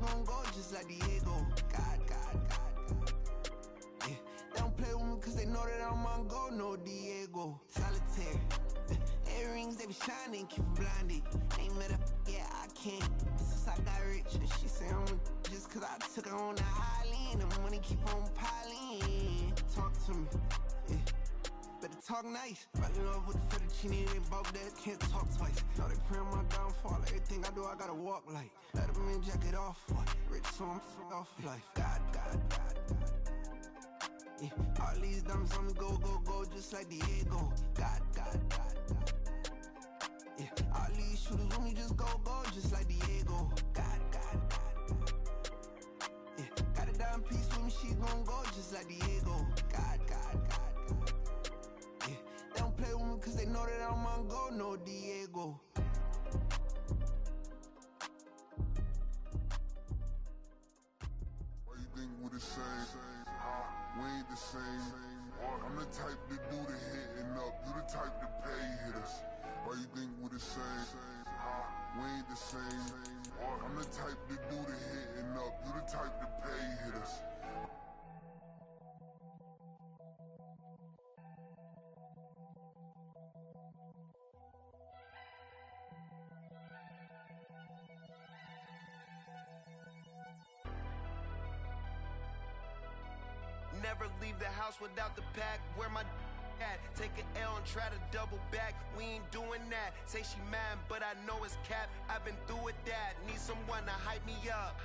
gon' go just like Diego. God, God, God, God. Yeah, they don't play with me cause they know that I'm on go, no Diego. Solitaire. Earrings, they be shining, keep blinded. Ain't met up, yeah, I can't. Since I got rich, and she say I'm just cause I took her on the island. The money keep on piling. Talk to me, yeah. Better talk nice. Riding up with the fettuccine, they both dead, can't talk twice. Now they pray on my downfall, everything I do, I gotta walk like. Let them in, jacket off, what? Rich, so I'm off life. God, God, God, God. Yeah, all these diamonds on me, go, go, go, just like Diego. God, God, God, God. Yeah, all these shooters on me, just go, go, just like Diego. God, God, God, God. Yeah, got a dime piece with me, she gon' go, just like Diego. God, God, God, God. Yeah, they don't play with me cause they know that I'm on go, no Diego. Why you think we the same? We ain't the same. I'm the type to do the hitting up, you the type to pay hitters. Why you think we the same? We ain't the same. I'm the type to do the hitting up, you the type to pay hitters. Never leave the house without the pack. Where my at? Take an L and try to double back. We ain't doing that. Say she mad, but I know it's cap. I've been through with that. Need someone to hype me up.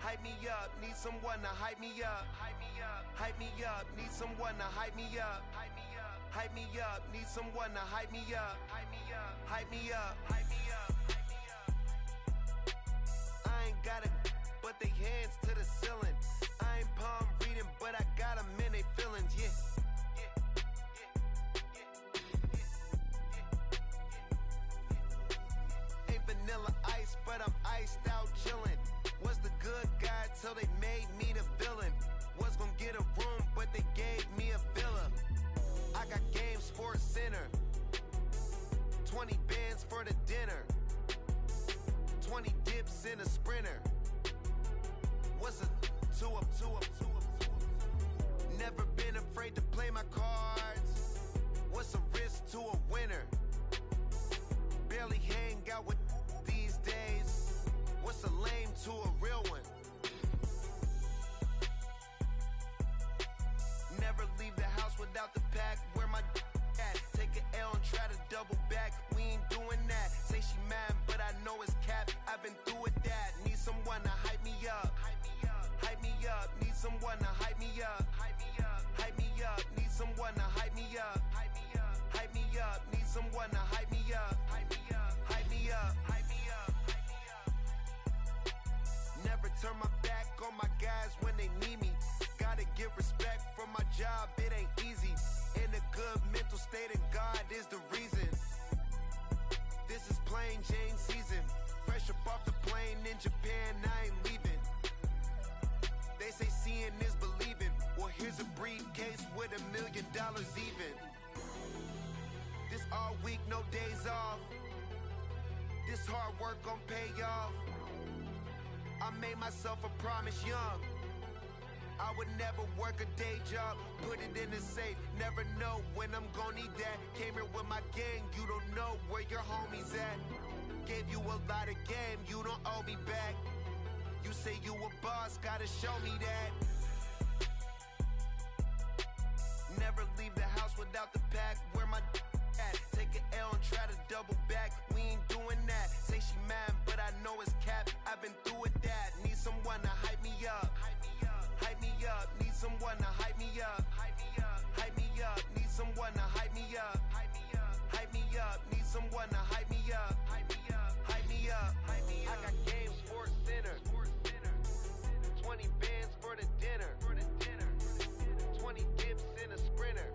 Hype me up. Need someone to hype me up. Hype me up. Need someone to hype me up. Hype me up. Need someone to hype me up. Hype me up. I ain't got it, but they hands to the ceiling. I ain't palm reading, but I got them in they feelings, yeah. Ain't vanilla ice, but I'm iced out chillin'. Was the good guy till they made me the villain. Was gonna get a room, but they gave me a villa. I got game, Sports Center. 20 bands for the dinner. 20 dips in a Sprinter. What's a two up? Never been afraid to play my cards. What's a risk to a winner? Barely hang out with these days. What's a lame to a real one? Never leave the house without the pack. Where my at? Take an L and try to double back. We ain't doing that. Say she mad, but I know it's cap. I've been through with that. Need someone to hype me up. Hype me up. Need someone to hype me up. Hype me up. Need someone to hype me up. Hype me up. Need someone to hype me up. Hype me up. Never turn my back on my guys when they need me. Gotta give respect for my job, it ain't easy. In a good mental state and God is the reason. This is plain Jane season. Fresh up off the plane in Japan, I ain't leaving. They say seeing is believing. Well, here's a briefcase with $1 million even. This all week, no days off. This hard work gon' pay off. I made myself a promise young. I would never work a day job, put it in the safe. Never know when I'm gon' need that. Came here with my gang, you don't know where your homies at. Gave you a lot of game, you don't owe me back. You say you a boss, gotta show me that. Never leave the house without the pack. Where my at? Take an L and try to double back. We ain't doing that. Say she mad, but I know it's cap. I've been through with that. Need someone to hype me up. Hype me up. Need someone to hype me up. Hype me up. Need someone to hype me up. Hype me up. Need someone to hype me up. Hype me up. I got game, Sports Center. 20 bands for the dinner. 20 dips in a Sprinter.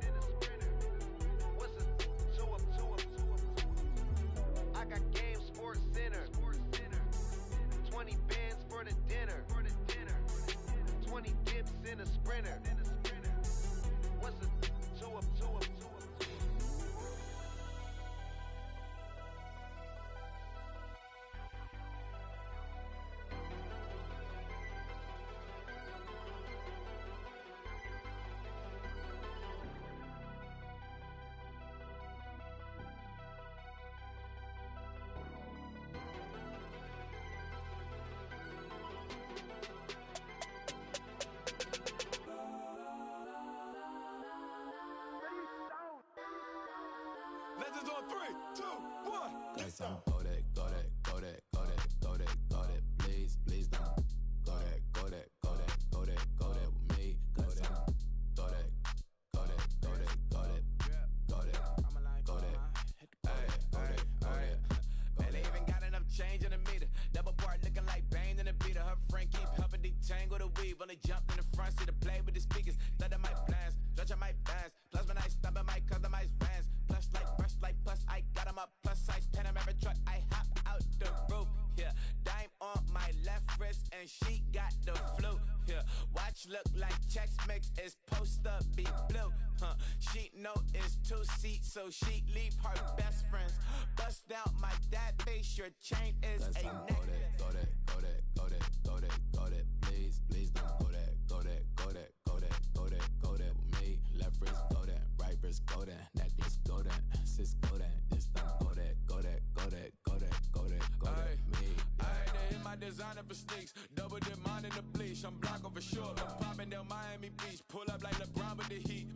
What's a two up? I got game, Sports Center. 20 bands for the dinner. 20 dips in a Sprinter. What's a two up? only jumped in the front seat to play with the speakers. Thought my plans, stretch my bands. Plus when I stop at my customized vans. Plush like brush like plus I got 'em up. Plus size Panamera truck, I hop out the roof. Yeah, dime on my left wrist and she got the flu. Yeah, watch look like checks mix is post up be blue. She know it's 2 seats, so she leave her best friends. Bust down my dad face, your chain is a neck. Go that, go that, go that, go that, go that, please, please don't go that, go that, go that, go that, go that, go that with me. Left wrist go that, right wrist go that, necklace go that, sis go that, this don't go that, go that, go that, go that, go that, go that, me. I hit my designer for sneaks, double dip mine in the bleach. I'm blocking for sure, I'm popping down Miami Beach, pull up like LeBron with the heat.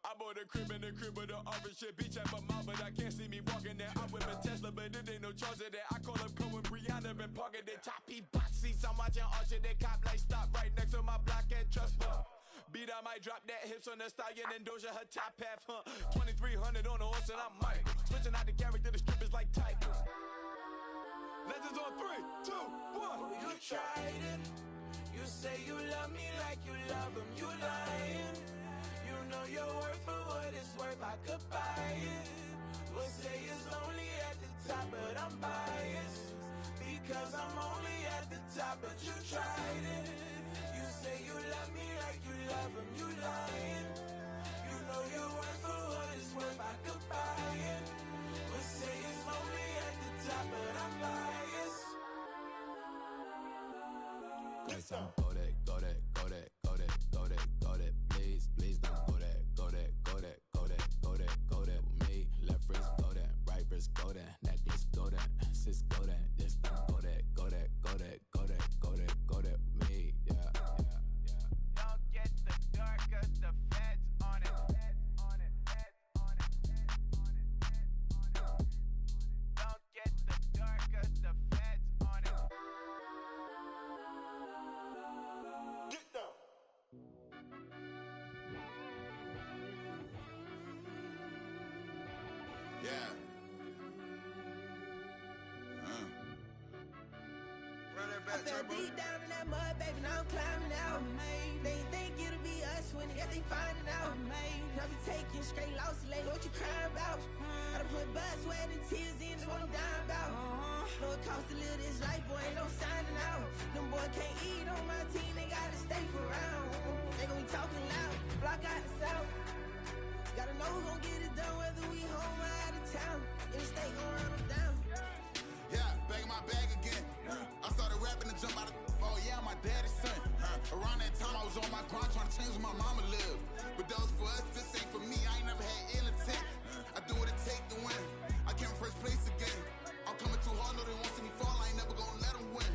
I bought a crib in the crib with the office shit, beach at my mouth, but I can't see me walking there. I'm with a Tesla, but it ain't no charge of that. I call up Cohen, Brianna, been parking the top P box seats. I'm watching Archer, they cop like stop right next to my block and trust fund. Beat, I might drop that hips on the stallion and Doja her top half, 2300 on the horse and I'm Michael. Switching out the character, the strippers like titles. Legends on 3, 2, 1. You tried it. You say you love me like you love him. You lying. You know your worth for what it's worth. I could buy it. We'll say it's lonely at the top, but I'm biased because I'm only at the top. But you tried it. You say you love me like you love him. You lying. You know your worth for what it's worth. I could buy it. We'll say it's lonely at the top, but I'm biased. Cause I'm go that, go that, go that, go that, go that, go that, please, please don't go that, go that, go that, go that, go that, go that with me. Left wrist go that, right wrist go that, necklace go that, sis go that, this don't go that, go that, go that, go that, go that, go that with me, yeah, yeah, yeah. Don't get the dark cause the feds on it, feds on it, feds on it, feds on it, feds on it. Don't get the dark cause the feds on it. Get down. Yeah. Run that back, I fell Turbo. deep down in that mud, baby, now I'm climbing out. They think it'll be us when they got they finding out. I be taking straight losses lately, what you crying about? I done put blood, sweat, and tears in, that's what I'm dying about. Know it costs to live this life, boy, ain't no signing out. Them boy can't eat on my team, they gotta stay for round. They gon' be talking loud, block out the south. Gotta know who gon' get it done, whether we home or out of town. Interstate gon' run them down. Yeah, back in my bag again. I started rapping to jump out of. Oh yeah, my daddy's son. Around that time I was on my grind trying to change where my mama lived. But that was for us, this ain't for me. I ain't never had ill intent. I do what it take to win. I came first place again. I'm coming too hard, know they won't see me fall. I ain't never gonna let them win.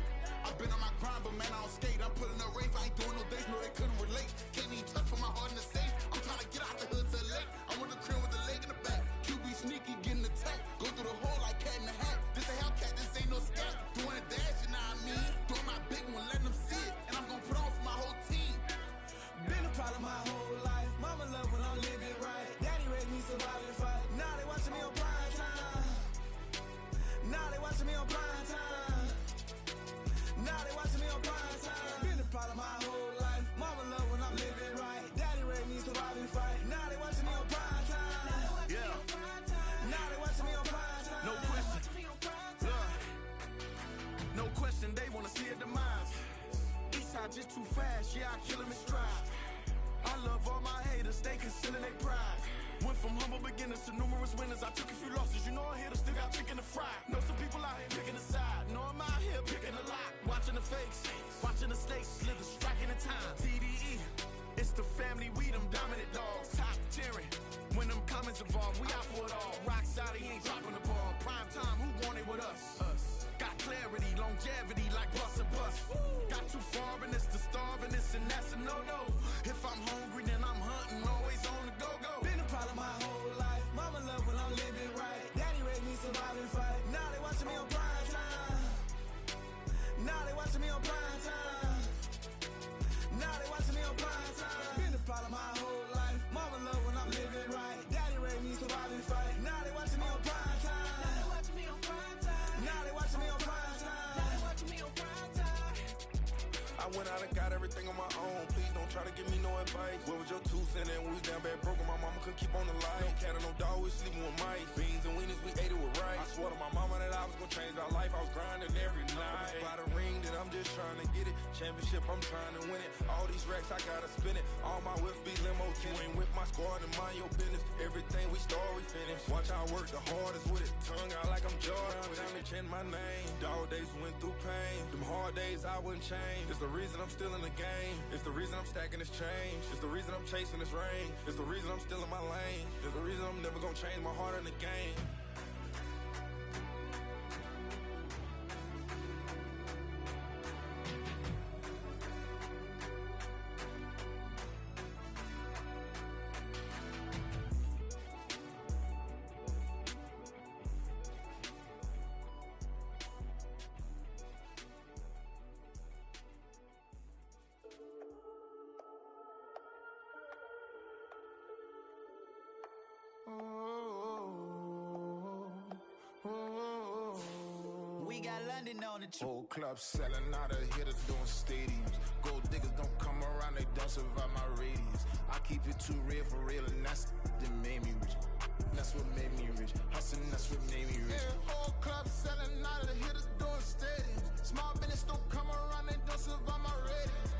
I've been on my grind, but man, I don't skate. I'm putting up race, I ain't doing no days, no they couldn't relate. Can't even touch for my heart in the safe. I'm trying to get out the hood to the lake. I'm with the crib with the leg in the back. QB sneaky, getting attacked. Go through the hole like cat in the hat. This a Hellcat, this ain't no scat. Doing a dash, you know what I mean? Doing my big one, letting them see it. And I'm gonna put on for my whole team. Been a problem my whole life. Mama love when I'm living right. Daddy raised me survive and fight. Now they watching me on prime time. Now they watching me on prime time. Now they watching me on prime time. Been a problem my whole life. Mama love when I'm living right. Daddy raised me survive and fight. Now they watching me on prime time. Yeah. Now they watching me on prime time. No question. No question, they wanna see a demise. Eastside just too fast, yeah, I kill him in stride. I love all my haters, they concealing their pride. Went from humble beginners to numerous winners. I took a few losses, you know I'm here to still got chicken to fry. Know some people out here picking a side, know I'm out here picking a lot. Watching the fakes, watching the stakes, slither, striking the time. TDE, it's the family, we them dominant dogs. Top tiering, when them comments involved, we out for it all. Rock solid, he ain't dropping the ball. Prime time, who want it with us? Got clarity, longevity like bust a bus. Got too far and it's the starving, this and that's a no-no. If I'm hungry, then I'm hunting, always on the go-go. Been a problem my whole life. Mama love when I'm living right. Daddy raised me survive and fight. Now they watching me on prime time. Now they watching me on prime time. Now they watching me on prime time. Been a problem my whole life. Mama love when I'm living right. Daddy raised me survive and fight. Now they watching me on prime time. Now they watching me on prime time. Now they watching me on prime time. Now they watching me on prime time. I I went out and got everything on my own. Please don't try to give me no advice. Where was your 2 cents and we was down bad broke and my mama couldn't keep on the light. No cat and no dog, we sleeping with mice. Beans and weenies, we ate it with rice. I swore to my mama that I was gonna change our life. I was grinding every night. By the ring that I'm just trying to get it. Championship, I'm trying to win it. All these racks, I gotta spin it. All my whips be limo tinted. You ain't with my squad and mind your business. Everything we start, we finish. Watch how I work the hardest with it. Tongue out like I'm Jordan. Without me chanting my name. Dog days went through pain. Them hard days I wouldn't change. It's the reason I'm still in the game. It's the reason I'm stacking this change. It's the reason I'm chasing this rain. It's the reason I'm still in my lane. It's the reason I'm never gonna change my heart in the game. We got London on the trip. Whole club selling out of hitters doing stadiums. Gold diggers don't come around, they don't survive my radius. I keep it too real for real, and that's that made me rich. That's what made me rich. Hustling, that's what made me rich. Yeah, whole club selling out of hitters doing stadiums. Small business don't come around, they don't survive my radius.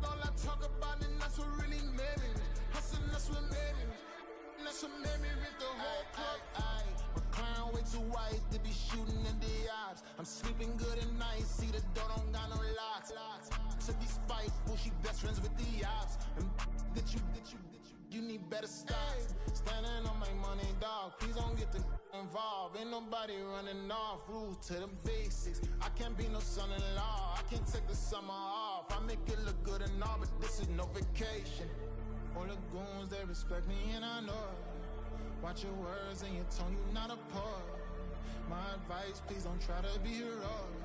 All I talk about it, that's what really made me rich. Hustling, that's what made me rich. That's what made me rich. The whole club. McLaren way too white to be shooting in the ops. I'm sleeping good at night, see the door don't got no locks. To be spiteful, she best friends with the ops. And you need better stop. Standing on my money, dog. Please don't get involved. Ain't nobody running off. Rules to the basics. I can't be no son-in-law. I can't take the summer off. I make it look good and all, but this is no vacation. All the goons, they respect me and I know it. Watch your words and your tone, you not a poet. My advice, please don't try to be heroic.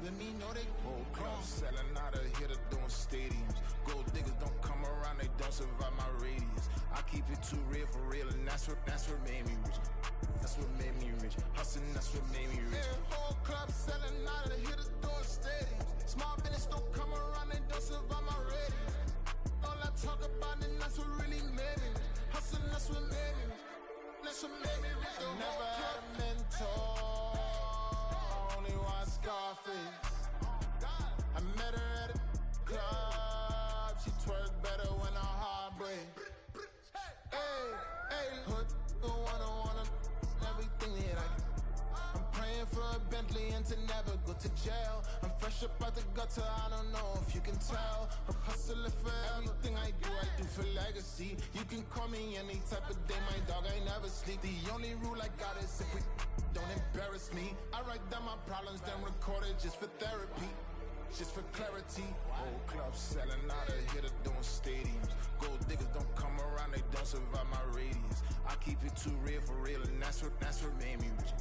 Let me know they whole club selling out of hitters doing stadiums. Gold diggers don't come around, they don't survive my radius. I keep it too real for real, and that's what made me rich. That's what made me rich. Hustling, that's what made me rich. Yeah, whole club selling out of hitters doing stadiums. Small business don't come around, they don't survive my radius. All I talk about it, that's what really made me rich. Hustling, that's what made me rich. That's what made me rich. I never had a mentor. Only one Scarface. I met her at a club. She twerk better when her heart breaks. Hey, hood, wanna everything that I can. I'm praying for a Bentley and to never go to jail. I'm fresh up out the gutter, I don't know if you can tell. I'm hustling for everything I do for legacy. You can call me any type of day, my dog, I never sleep. The only rule I got is if we don't embarrass me. I write down my problems, then record it just for therapy. Just for clarity. Whole club selling out of hitters doing stadiums. Gold diggers don't come around, they don't survive my radius. I keep it too real for real, and that's what made me rich.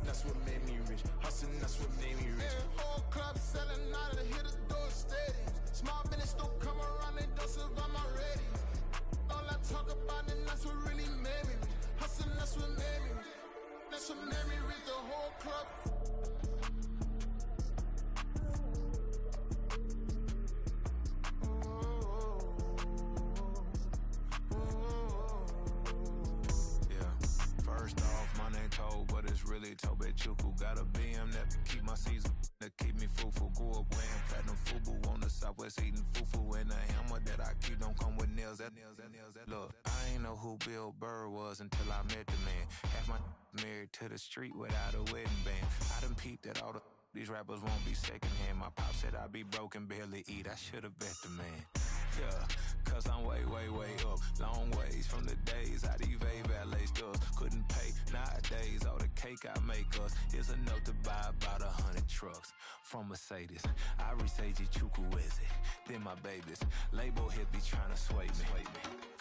That's what made me rich. Hustling, that's what made me rich. Yeah, whole club selling out of hitters doing stadiums. Small business don't come around, they don't survive my radius. All I talk about it, that's what really made me rich. Hustling, that's what made me rich. That's what made me rich. The whole club. First off, my name Toad, but it's really Tobe Chuku. Got a BM that keep my season, that keep me fruitful. Grew up wearing platinum FUBU on the Southwest eating fufu. And the hammer that I keep don't come with nails. That look, I ain't know who Bill Burr was until I met the man. Half my married to the street without a wedding band. I done peeped at all these rappers won't be secondhand. My pop said I'd be broken, barely eat. I should've bet the man. Yeah, cause I'm way up. Long ways from the days how these valet stores couldn't pay. Nowadays, all the cake I make us is enough to buy about 100 trucks from Mercedes. I resage Chukwueze, then my babies. Label hit be trying to sway me.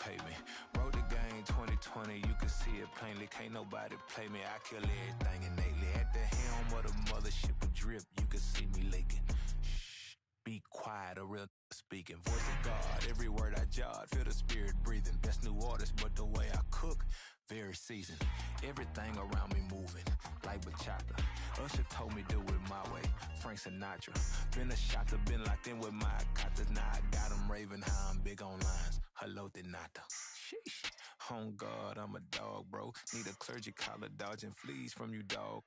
Pay me. Wrote the game 2020, you can see it plainly. Can't nobody play me, I kill everything innately. At the helm of the mothership with drip, you can see me leaking. Shh, be quiet, a real speaking. Voice of God, every word I jot, feel the spirit breathing. Best new artist, but the way I cook, very seasoned. Everything around me moving, like bachata. Usher told me do it my way. Frank Sinatra. Been a shotter, been locked in with my cotters. Now I got them raving how I'm big on lines. Hello, Denata. Sheesh. On God, I'm a dog, bro. Need a clergy collar, dodging fleas from you, dog.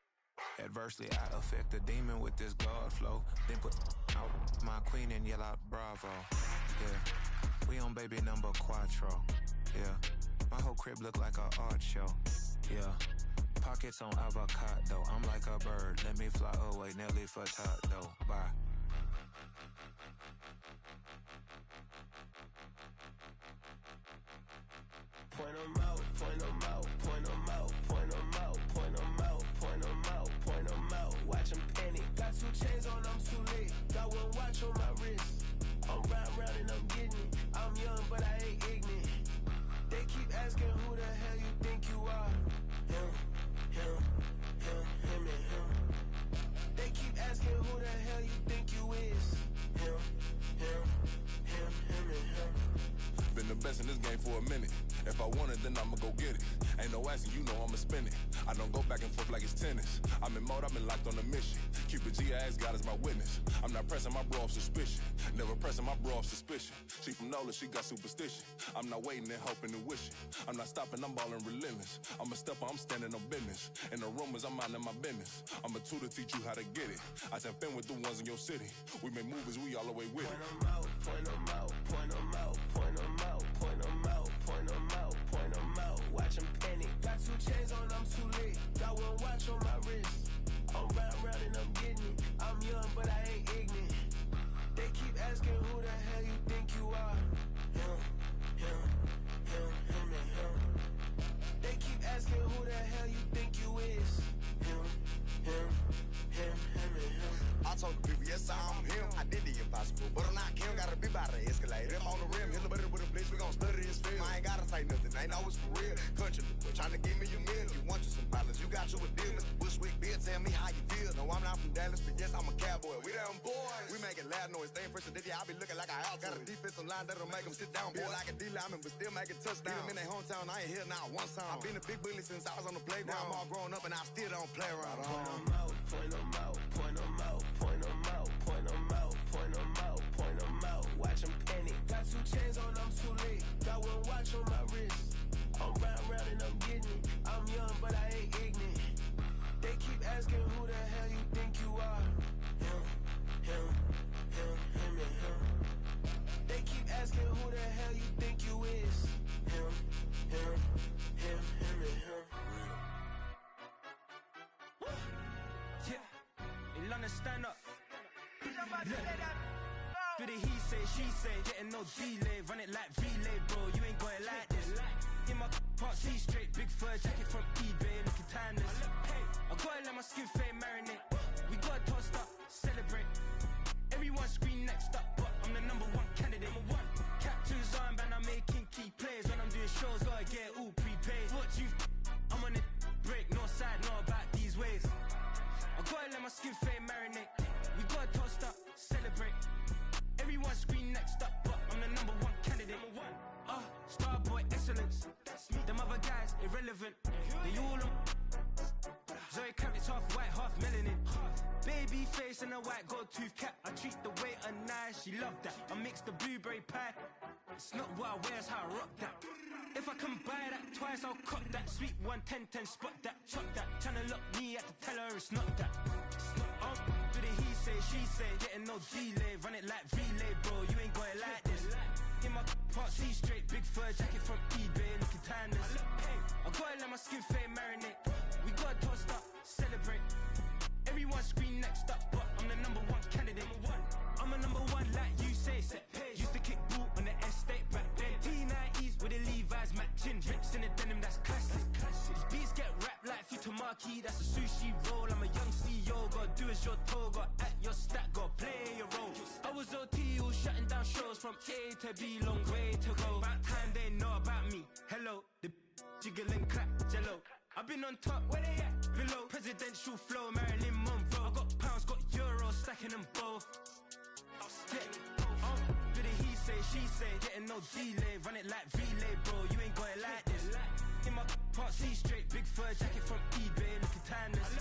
Adversely, I affect a demon with this God flow. Then put out my queen and yell out bravo. Yeah, we on baby number quattro. Yeah, my whole crib look like a art show. Yeah, pockets on avocado. I'm like a bird, let me fly away. Nelly Furtado, bye. Point 'em out, point 'em out, point 'em out, point 'em out, point 'em out, point 'em out, point 'em out. Watch 'em panic. Got 2 chains on, I'm too late. Got 1 watch on my wrist. I'm round and I'm getting it. I'm young, but I ain't ignorant. They keep asking who the hell you think you are. Him, and him. They keep asking who the hell you think you is. Him, and him. Been the best in this game for a minute. If I want it, then I'ma go get it. Ain't no asking, you know I'ma spin it. I don't go back and forth like it's tennis. I'm in mode, I've been locked on a mission. Cupid G, I ask God as my witness. I'm not pressing my bro off suspicion. Never pressing my bro off suspicion. She from Nola, she got superstition. I'm not waiting and hoping and wishing. I'm not stopping, I'm balling relentless. I'm a stepper, I'm standing on business. In the rumors, I'm minding my business. I'm a tutor, teach you how to get it. I tap in with the ones in your city. We make movies, we all the way with it. Point 'em out, point 'em out, point 'em out, point 'em out, point 'em out, point 'em out, point 'em out. Watch 'em panic. Got 2 chains on, I'm too late. Got 1 watch on my wrist. I'm round and I'm getting it. I'm young, but I ain't ignorant. They keep asking who the hell you think you are. Him, and him. They keep asking who the hell you think you is. Him, and him. I told the people, yes, I'm him. I did the impossible, but I'm not Kim. Gotta be by the escalator. Him on the rim, hit the butter with a blitz. We gon' study his film. I ain't gotta say nothing, ain't always for real. Country, trying to give me a meal. You want you some pilots, you got you a deal. Mr. Bushwick, Bill, tell me how you feel. No, I'm not from Dallas, but yes, I'm a cowboy. We them boys. We making loud noise. Staying fresh to I be looking like a house. Got a defensive line that'll make them sit down. Feel like a D-lineman, but still making touchdowns. Beat them in their hometown, I ain't here now one time. I've been a big bully since I was on the playground. Now I'm all grown up and I still don't play around. Point 'em out, point 'em out, point 'em out, point 'em out, point 'em out, point 'em out, point 'em out. Watch 'em panic. Got 2 chains on, I'm too late. Got 1 watch on my wrist. I'm round and I'm getting it. I'm young, but I ain't ignorant. They keep asking who the hell you think you are. Him, and him. They keep asking who the hell you think you is. Him, and him. Yeah, in London, stand up. Do the he say, she say, getting no delay, run it like relay, bro. You ain't got it like this. In my part, see straight, big fur jacket from eBay, looking timeless. I gotta let my skin fade marinate. We gotta toast up, celebrate. Everyone scream next up, but I'm the #1 candidate. Captain's armband, I'm making key plays. When I'm doing shows, gotta get it all prepaid. I'm on the break, no side, know about these ways. I gotta let my skin fade marinate. We gotta toast up, celebrate. Everyone scream next up, but I'm the #1 candidate. Starboy excellence. Them other guys irrelevant. They all on. Zoe Kravitz half white, half melanin. Baby face and a white gold tooth cap. I treat the waiter nice, she love that. I mix the blueberry pie. It's not what I wear, it's how I rock that. If I can buy that twice, I'll cut that. Sweet 110, spot that, chop that. Tryna lock me at the tell her it's not that. Do the he say, she say, getting no delay, run it like relay, bro. You ain't got it like this. In my part, see straight, big fur jacket from eBay, looking timeless. I gotta let my skin fade marinate. We gotta toast up, celebrate. Everyone scream next up, but I'm the #1 candidate. I'm a #1 like you say. Used to kick ball on the estate back then. T90s with the Levi's matching. Rips in the denim, that's classic. These beats get wrapped like Futamaki, that's a sushi roll. I'm a young CEO, gotta do as you're told. Got at your stack, gotta play your role. I was OT, all shutting down shows from A to B, long way to go. About time they know about me. Hello, the jiggle and clap, jello. I've been on top, where they at? Below, presidential flow, Marilyn Monroe. I got pounds, got euros, stacking them both. Do the he say, she say, getting no delay. Run it like relay, bro, you ain't got it like this. In my can't see straight, big fur jacket from eBay, looking timeless.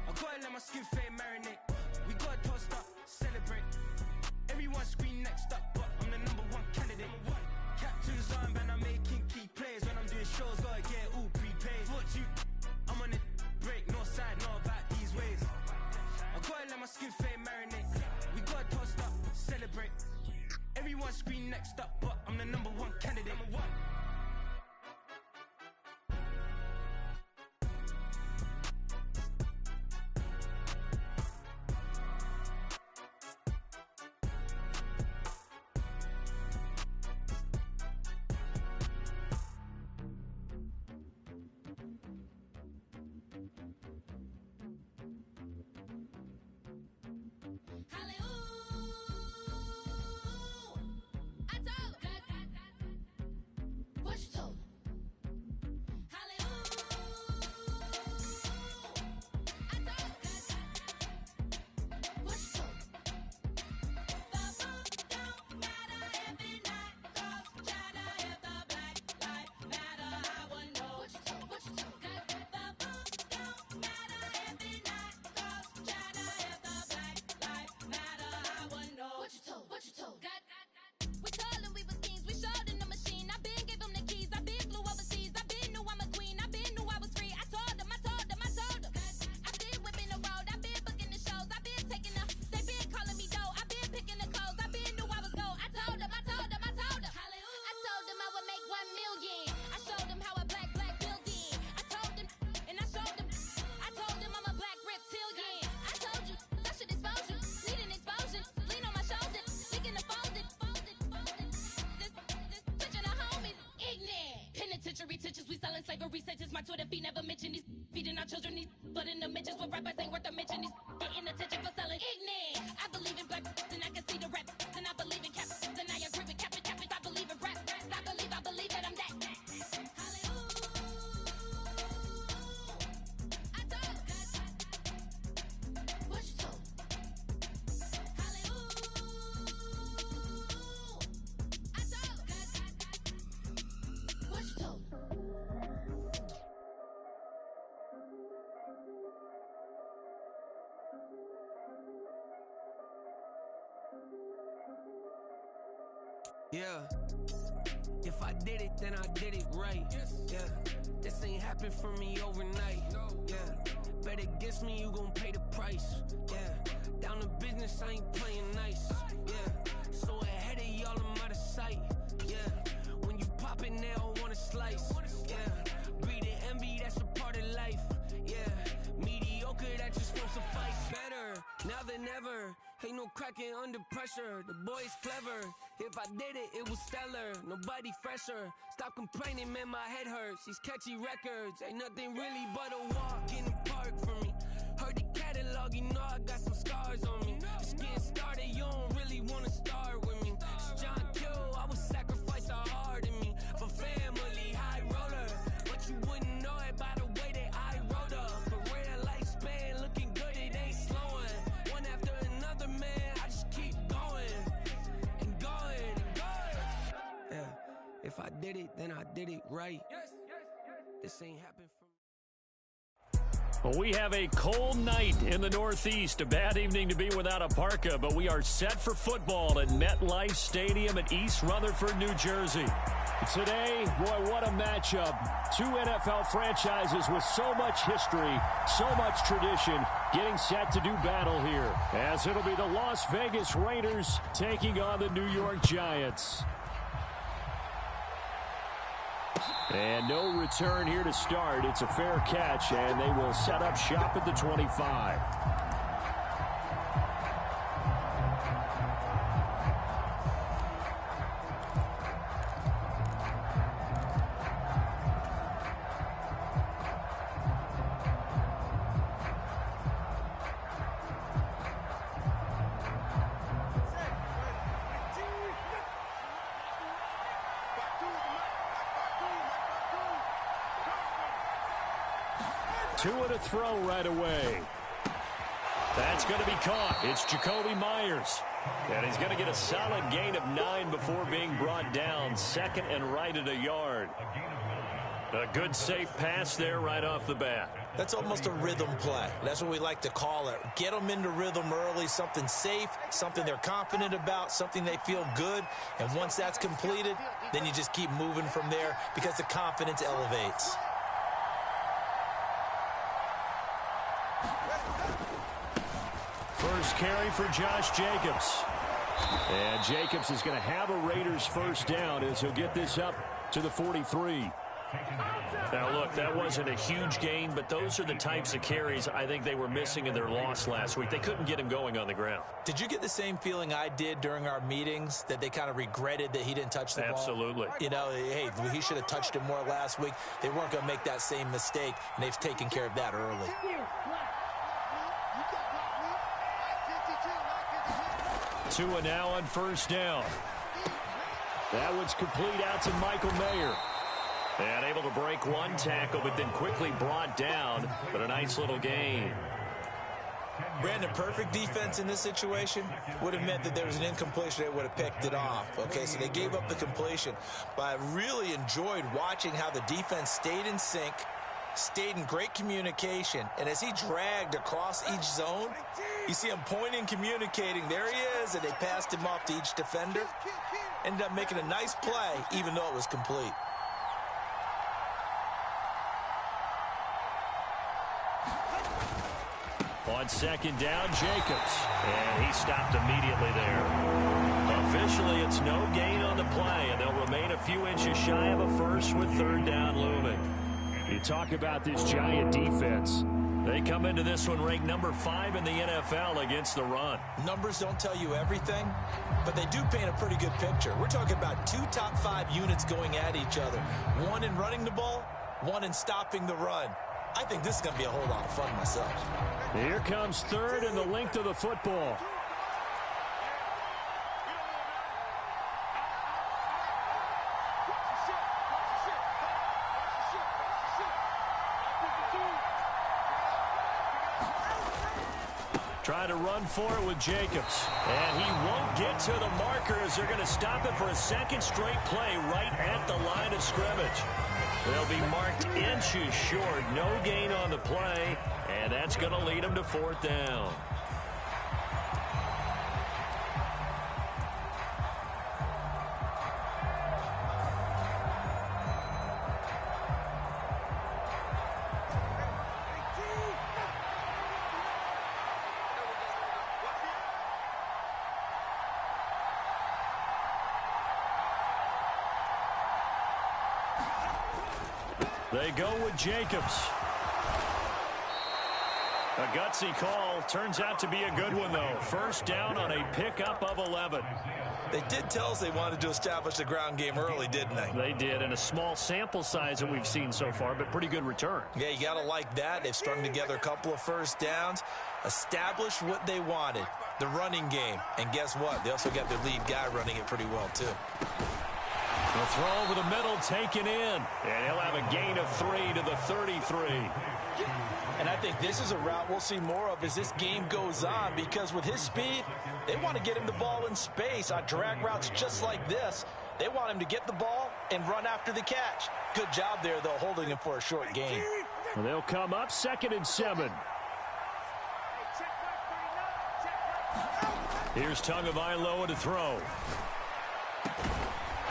I gotta let my skin fade marinate. We gotta toast up, celebrate. Everyone scream next up, but I'm the #1 candidate. Captain's arm and I'm making key plays. When I'm doing shows, gotta get all prepaid. What you, I'm on it, break, no side, no about these ways. I gotta let my skin fade marinate. We gotta toast up, celebrate. Everyone scream next up, but I'm the #1 candidate. Teachers, we selling slavery sentences. My Twitter feed never mention these feeding our children. These blood in the mentions. What rappers ain't worth a mention. These getting attention for selling ignorant. I believe in black, then I can see the rap. Then I believe in cap, then I agree with cap. I believe in rap. I believe that I'm that. Yeah, if I did it, then I did it right. Yeah, this ain't happened for me overnight. Yeah, bet against me, you gon' pay the price. Yeah, down to business, I ain't playing nice. Yeah, so ahead of y'all, I'm out of sight. Yeah, when you pop it, they all wanna slice. Yeah, breeding envy, that's a part of life. Yeah, mediocre, that just won't suffice. Better now than ever. Ain't no cracking under pressure, the boy's clever. If I did it, it was stellar, nobody fresher. Stop complaining, man, my head hurts. These catchy records, ain't nothing really but a walk in the park for me. Heard the catalog, you know I got some scars on me. Just getting started, you don't really wanna start with me. It's John Q, I would sacrifice a heart in me. For family, high roller, but you wouldn't know it by the way that I wrote up. Career lifespan, looking good, it ain't slowing. One after another, man, I just keep going and going and going. Yeah, if I did it, then I did it right. This ain't happened for me. Well, we have a cold night in the Northeast. A bad evening to be without a parka, but we are set for football at MetLife Stadium in East Rutherford, New Jersey. Today, boy, what a matchup. Two NFL franchises with so much history, so much tradition, getting set to do battle here. As it'll be the Las Vegas Raiders taking on the New York Giants. And no return here to start. It's a fair catch, and they will set up shop at the 25. Two to throw right away. That's going to be caught. It's Jakobi Meyers. And he's going to get a solid gain of 9 before being brought down. Second and right at a yard. A good safe pass there right off the bat. That's almost a rhythm play. That's what we like to call it. Get them into rhythm early, something safe, something they're confident about, something they feel good. And once that's completed, then you just keep moving from there because the confidence elevates. First carry for Josh Jacobs. And Jacobs is going to have a Raiders first down as he'll get this up to the 43. Now, look, that wasn't a huge gain, but those are the types of carries I think they were missing in their loss last week. They couldn't get him going on the ground. Did you get the same feeling I did during our meetings, that they kind of regretted that he didn't touch the ball? Absolutely. You know, hey, he should have touched it more last week. They weren't going to make that same mistake, and they've taken care of that early. Tua now on first down. That one's complete out to Michael Mayer. And able to break one tackle, but then quickly brought down. But a nice little gain. Brandon, perfect defense in this situation would have meant that there was an incompletion. They would have picked it off. Okay, so they gave up the completion. But I really enjoyed watching how the defense stayed in sync, stayed in great communication. And as he dragged across each zone, you see him pointing, communicating. There he is, and they passed him off to each defender. Ended up making a nice play, even though it was complete. On second down, Jacobs. And he stopped immediately there. Officially, it's no gain on the play, and they'll remain a few inches shy of a first with third down looming. You talk about this Giant defense. They come into this one ranked number 5 in the NFL against the run. Numbers don't tell you everything, but they do paint a pretty good picture. We're talking about 2 top 5 units going at each other. One in running the ball, one in stopping the run. I think this is going to be a whole lot of fun myself. Here comes third and the length of the football. Trying to run for it with Jacobs. And he won't get to the marker as they're going to stop it for a second straight play right at the line of scrimmage. They'll be marked inches short. No gain on the play, and that's going to lead them to fourth down. They go with Jacobs. A gutsy call. Turns out to be a good one, though. First down on a pickup of 11. They did tell us they wanted to establish the ground game early, didn't they? They did, and a small sample size that we've seen so far, but pretty good return. Yeah, you got to like that. They've strung together a couple of first downs, established what they wanted, the running game. And guess what? They also got their lead guy running it pretty well, too. The throw over the middle taken in, and he'll have a gain of 3 to the 33. And I think this is a route we'll see more of as this game goes on, because with his speed, they want to get him the ball in space on drag routes just like this. They want him to get the ball and run after the catch. Good job there, though, holding him for a short gain. Well, they'll come up 2nd and 7. Here's Tagovailoa to throw.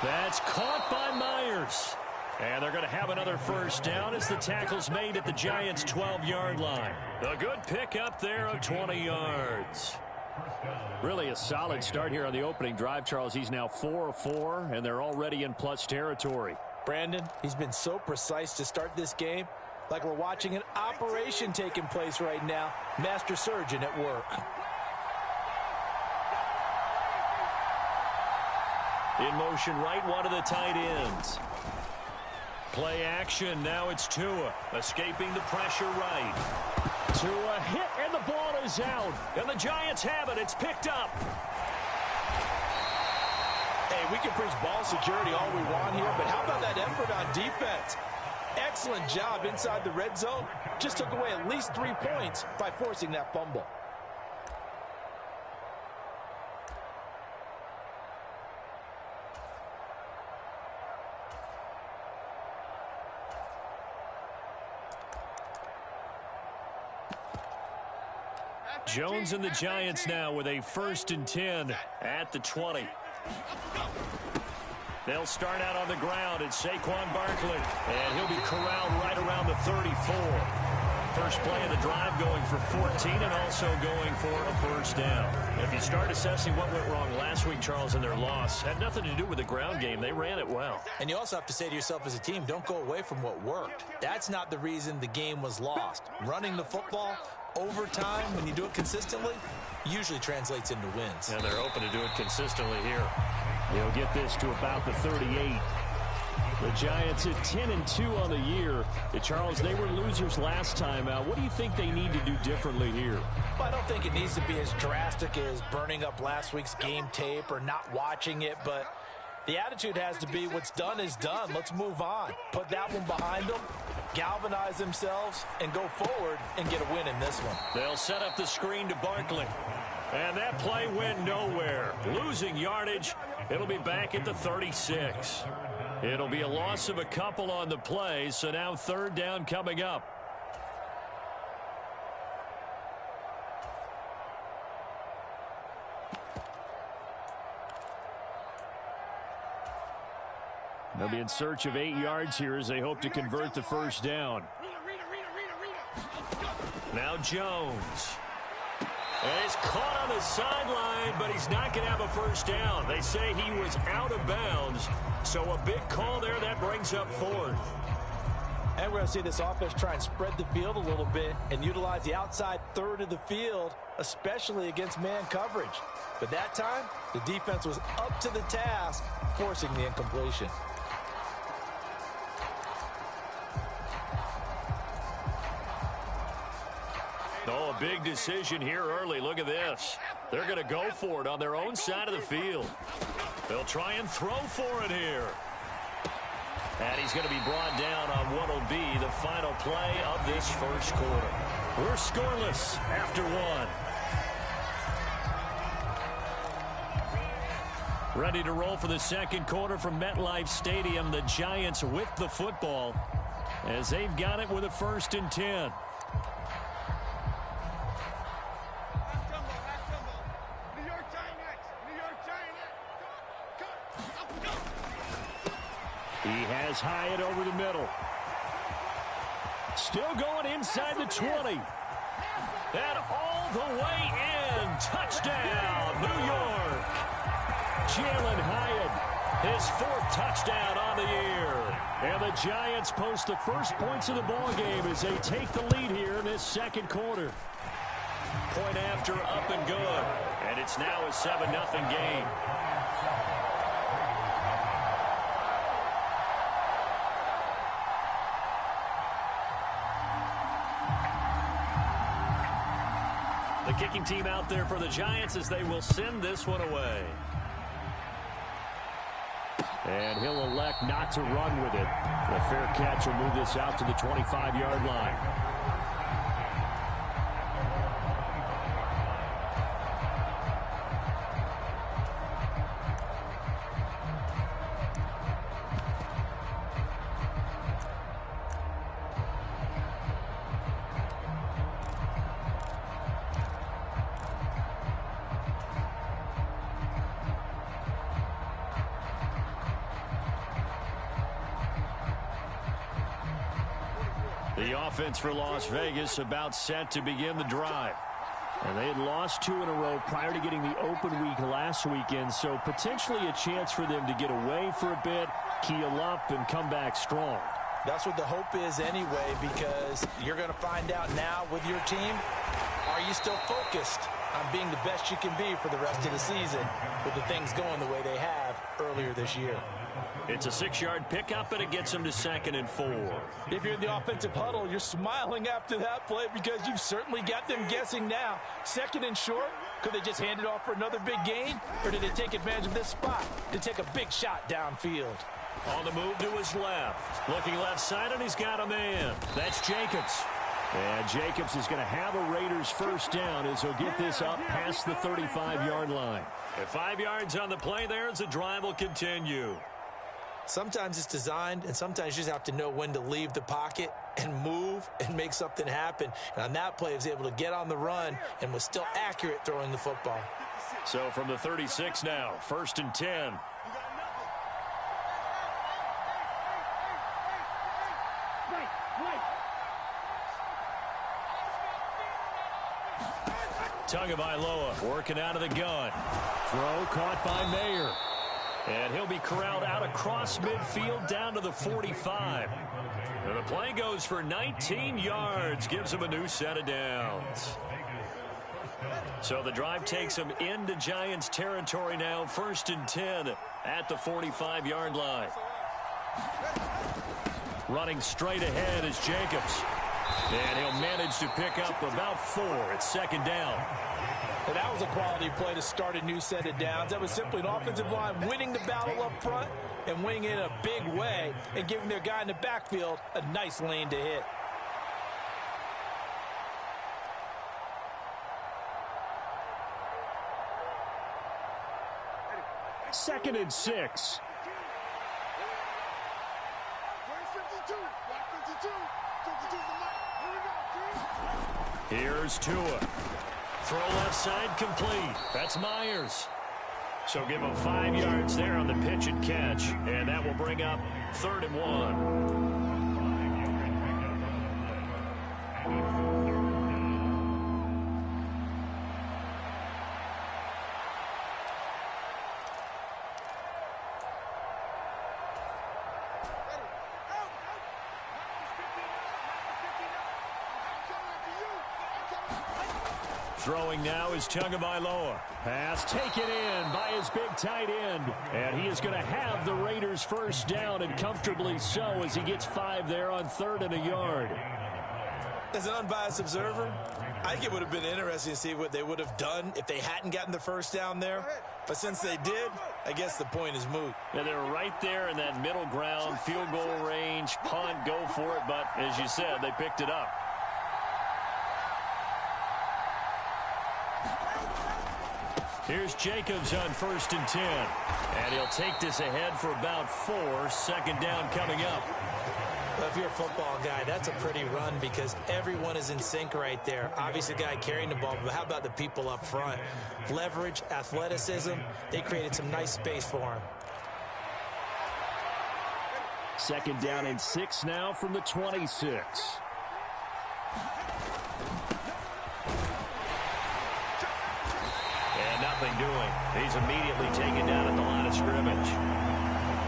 That's caught by Myers. And they're going to have another first down as the tackle's made at the Giants' 12-yard line. A good pickup there of 20 yards. Really a solid start here on the opening drive, Charles. He's now 4 of 4, and they're already in plus territory. Brandon, he's been so precise to start this game, like we're watching an operation taking place right now. Master surgeon at work. In motion right, one of the tight ends. Play action, now it's Tua. Escaping the pressure right. Tua hit, and the ball is out. And the Giants have it, it's picked up. Hey, we can preach ball security all we want here, but how about that effort on defense? Excellent job inside the red zone. Just took away at least 3 points by forcing that fumble. Jones and the Giants now with a 1st and 10 at the 20. They'll start out on the ground. It's Saquon Barkley, and he'll be corralled right around the 34. First play of the drive going for 14 and also going for a 1st down. If you start assessing what went wrong last week, Charles, in their loss, had nothing to do with the ground game. They ran it well. And you also have to say to yourself as a team, don't go away from what worked. That's not the reason the game was lost. Running the football over time, when you do it consistently, usually translates into wins. And they're open to do it consistently here. They'll get this to about the 38. The Giants at 10-2 on the year. Charles, they were losers last time out. What do you think they need to do differently here? Well, I don't think it needs to be as drastic as burning up last week's game tape or not watching it, but the attitude has to be what's done is done. Let's move on. Put that one behind them, galvanize themselves, and go forward and get a win in this one. They'll set up the screen to Barkley. And that play went nowhere. Losing yardage. It'll be back at the 36. It'll be a loss of a couple on the play, so now 3rd down coming up. They'll be in search of 8 yards here as they hope to convert the 1st down. Now Jones. And he's caught on the sideline, but he's not going to have a 1st down. They say he was out of bounds, so a big call there. That brings up 4th. And we're going to see this offense try and spread the field a little bit and utilize the outside 3rd of the field, especially against man coverage. But that time, the defense was up to the task, forcing the incompletion. Oh, a big decision here early. Look at this. They're going to go for it on their own side of the field. They'll try and throw for it here. And he's going to be brought down on what will be the final play of this 1st quarter. We're scoreless after 1. Ready to roll for the 2nd quarter from MetLife Stadium. The Giants with the football as they've got it with a 1st and 10. He has Hyatt over the middle. Still going inside the 20. And all the way in. Touchdown, New York. Jalen Hyatt, his 4th touchdown on the year. And the Giants post the first points of the ball game as they take the lead here in this 2nd quarter. Point after, up and good. And it's now a 7-0 game. The kicking team out there for the Giants as they will send this one away. And he'll elect not to run with it. The fair catch will move this out to the 25-yard line. The offense for Las Vegas about set to begin the drive. And they had lost 2 in a row prior to getting the open week last weekend, so potentially a chance for them to get away for a bit, keel up, and come back strong. That's what the hope is anyway, because you're going to find out now with your team, are you still focused on being the best you can be for the rest of the season with the things going the way they have earlier this year? It's a 6-yard pickup, and it gets them to 2nd and 4. If you're in the offensive huddle, you're smiling after that play because you've certainly got them guessing now. 2nd and short, could they just hand it off for another big gain? Or did they take advantage of this spot to take a big shot downfield? On the move to his left. Looking left side, and he's got a man. That's Jacobs. And Jacobs is going to have a Raiders 1st down as he'll get this up past the 35-yard line. At 5 yards on the play there as the drive will continue. Sometimes it's designed, and sometimes you just have to know when to leave the pocket and move and make something happen. And on that play, he was able to get on the run and was still accurate throwing the football. So from the 36 now, 1st and 10. Tagovailoa working out of the gun. Throw caught by Mayer. And he'll be corralled out across midfield down to the 45. And the play goes for 19 yards. Gives him a new set of downs. So the drive takes him into Giants territory now. 1st and 10 at the 45-yard line. Running straight ahead is Jacobs. And he'll manage to pick up about 4 at 2nd down. And that was a quality play to start a new set of downs. That was simply an offensive line winning the battle up front and winning it in a big way and giving their guy in the backfield a nice lane to hit. Second and 6. Here's Tua. Throw left side complete. That's Myers. So give him 5 yards there on the pitch and catch. And that will bring up 3rd and 1. Throwing now is Tagovailoa. Pass taken in by his big tight end. And he is going to have the Raiders first down, and comfortably so, as he gets 5 there on 3rd and a yard. As an unbiased observer, I think it would have been interesting to see what they would have done if they hadn't gotten the first down there. But since they did, I guess the point is moot. Yeah, they're right there in that middle ground, field goal range, punt, go for it. But as you said, they picked it up. Here's Jacobs on 1st and 10. And he'll take this ahead for about 4. 2nd down coming up. Well, if you're a football guy, that's a pretty run because everyone is in sync right there. Obviously, the guy carrying the ball, but how about the people up front? Leverage, athleticism, they created some nice space for him. 2nd down and 6 now from the 26. Nothing doing. He's immediately taken down at the line of scrimmage.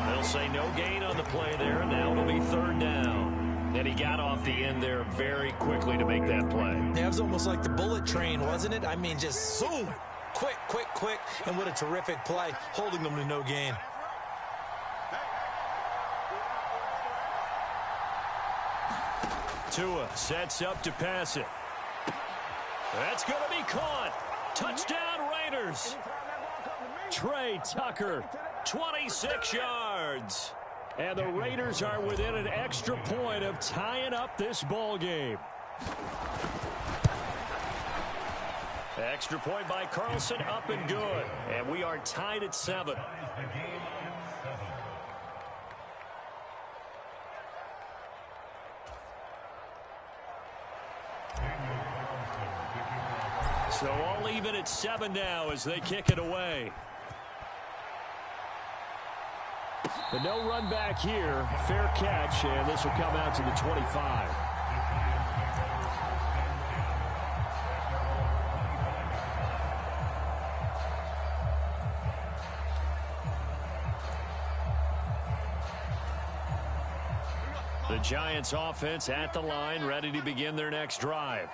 They'll say no gain on the play there, and now it'll be 3rd down. And he got off the end there very quickly to make that play. Yeah, it was almost like the bullet train, wasn't it? I mean, just zoom. Quick, quick, quick. And what a terrific play, holding them to no gain. Tua sets up to pass it. That's going to be caught. Touchdown, Raiders. Trey Tucker, 26 yards. And the Raiders are within an extra point of tying up this ball game. Extra point by Carlson, up and good. And we are tied at 7. So all even at 7 now as they kick it away. But no run back here. Fair catch, and this will come out to the 25. The Giants offense at the line, ready to begin their next drive.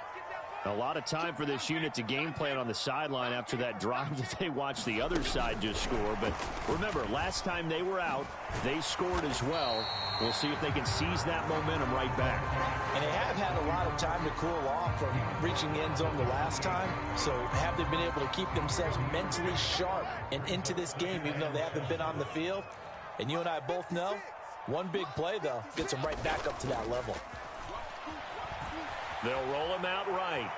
A lot of time for this unit to game plan on the sideline after that drive that they watched the other side just score. But remember, last time they were out, they scored as well. We'll see if they can seize that momentum right back. And they have had a lot of time to cool off from reaching the end zone the last time. So have they been able to keep themselves mentally sharp and into this game, even though they haven't been on the field? And you and I both know, one big play, though, gets them right back up to that level. They'll roll him out right.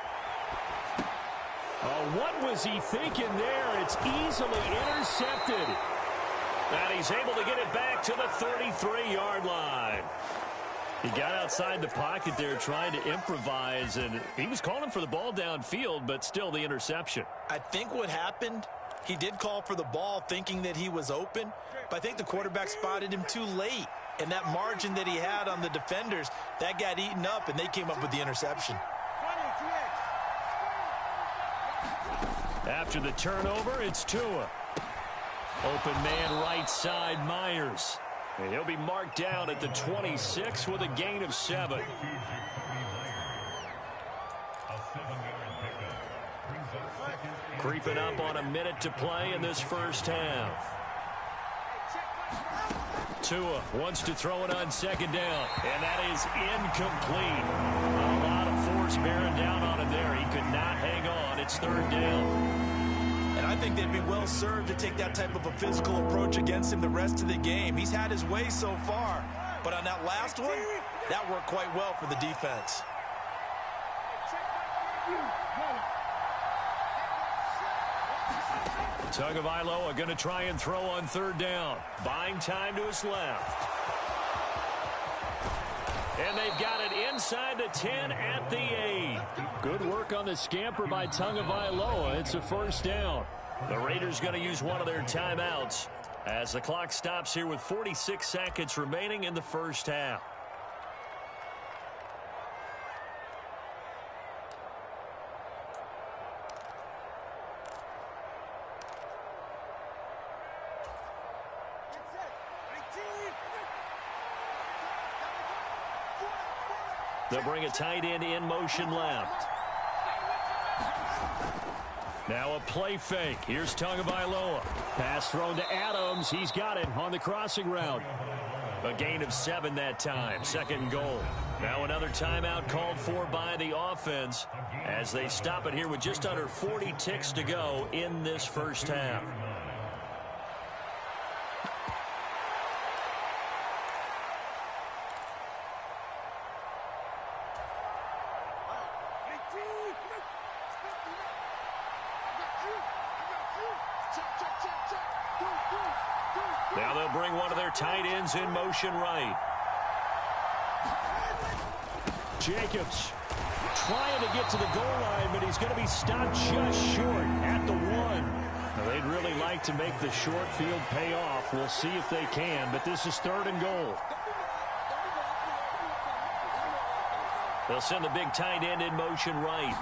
Oh, what was he thinking there? It's easily intercepted. And he's able to get it back to the 33-yard line. He got outside the pocket there trying to improvise, and he was calling for the ball downfield, but still the interception. I think what happened, he did call for the ball thinking that he was open, but I think the quarterback spotted him too late. And that margin that he had on the defenders, that got eaten up, and they came up with the interception. After the turnover, it's Tua. Open man right side, Myers. And he'll be marked down at the 26 with a gain of 7. Creeping up on a minute to play in this first half. Tua wants to throw it on second down, and that is incomplete. A lot of force bearing down on him there. He could not hang on. It's third down. And I think they'd be well served to take that type of a physical approach against him the rest of the game. He's had his way so far, but on that last one, that worked quite well for the defense. Tagovailoa going to try and throw on third down. Buying time to his left. And they've got it inside the 10 at the 8. Good work on the scamper by Tagovailoa. It's a first down. The Raiders going to use one of their timeouts as the clock stops here with 46 seconds remaining in the first half. They'll bring a tight end in motion left. Now a play fake. Here's Tagovailoa. Pass thrown to Adams. He's got it on the crossing route. A gain of 7 that time. Second and goal. Now another timeout called for by the offense as they stop it here with just under 40 ticks to go in this first half. Now they'll bring one of their tight ends in motion right. Jacobs trying to get to the goal line, but he's going to be stopped just short at the 1. Now, they'd really like to make the short field pay off. We'll see if they can, but this is third and goal. They'll send the big tight end in motion right.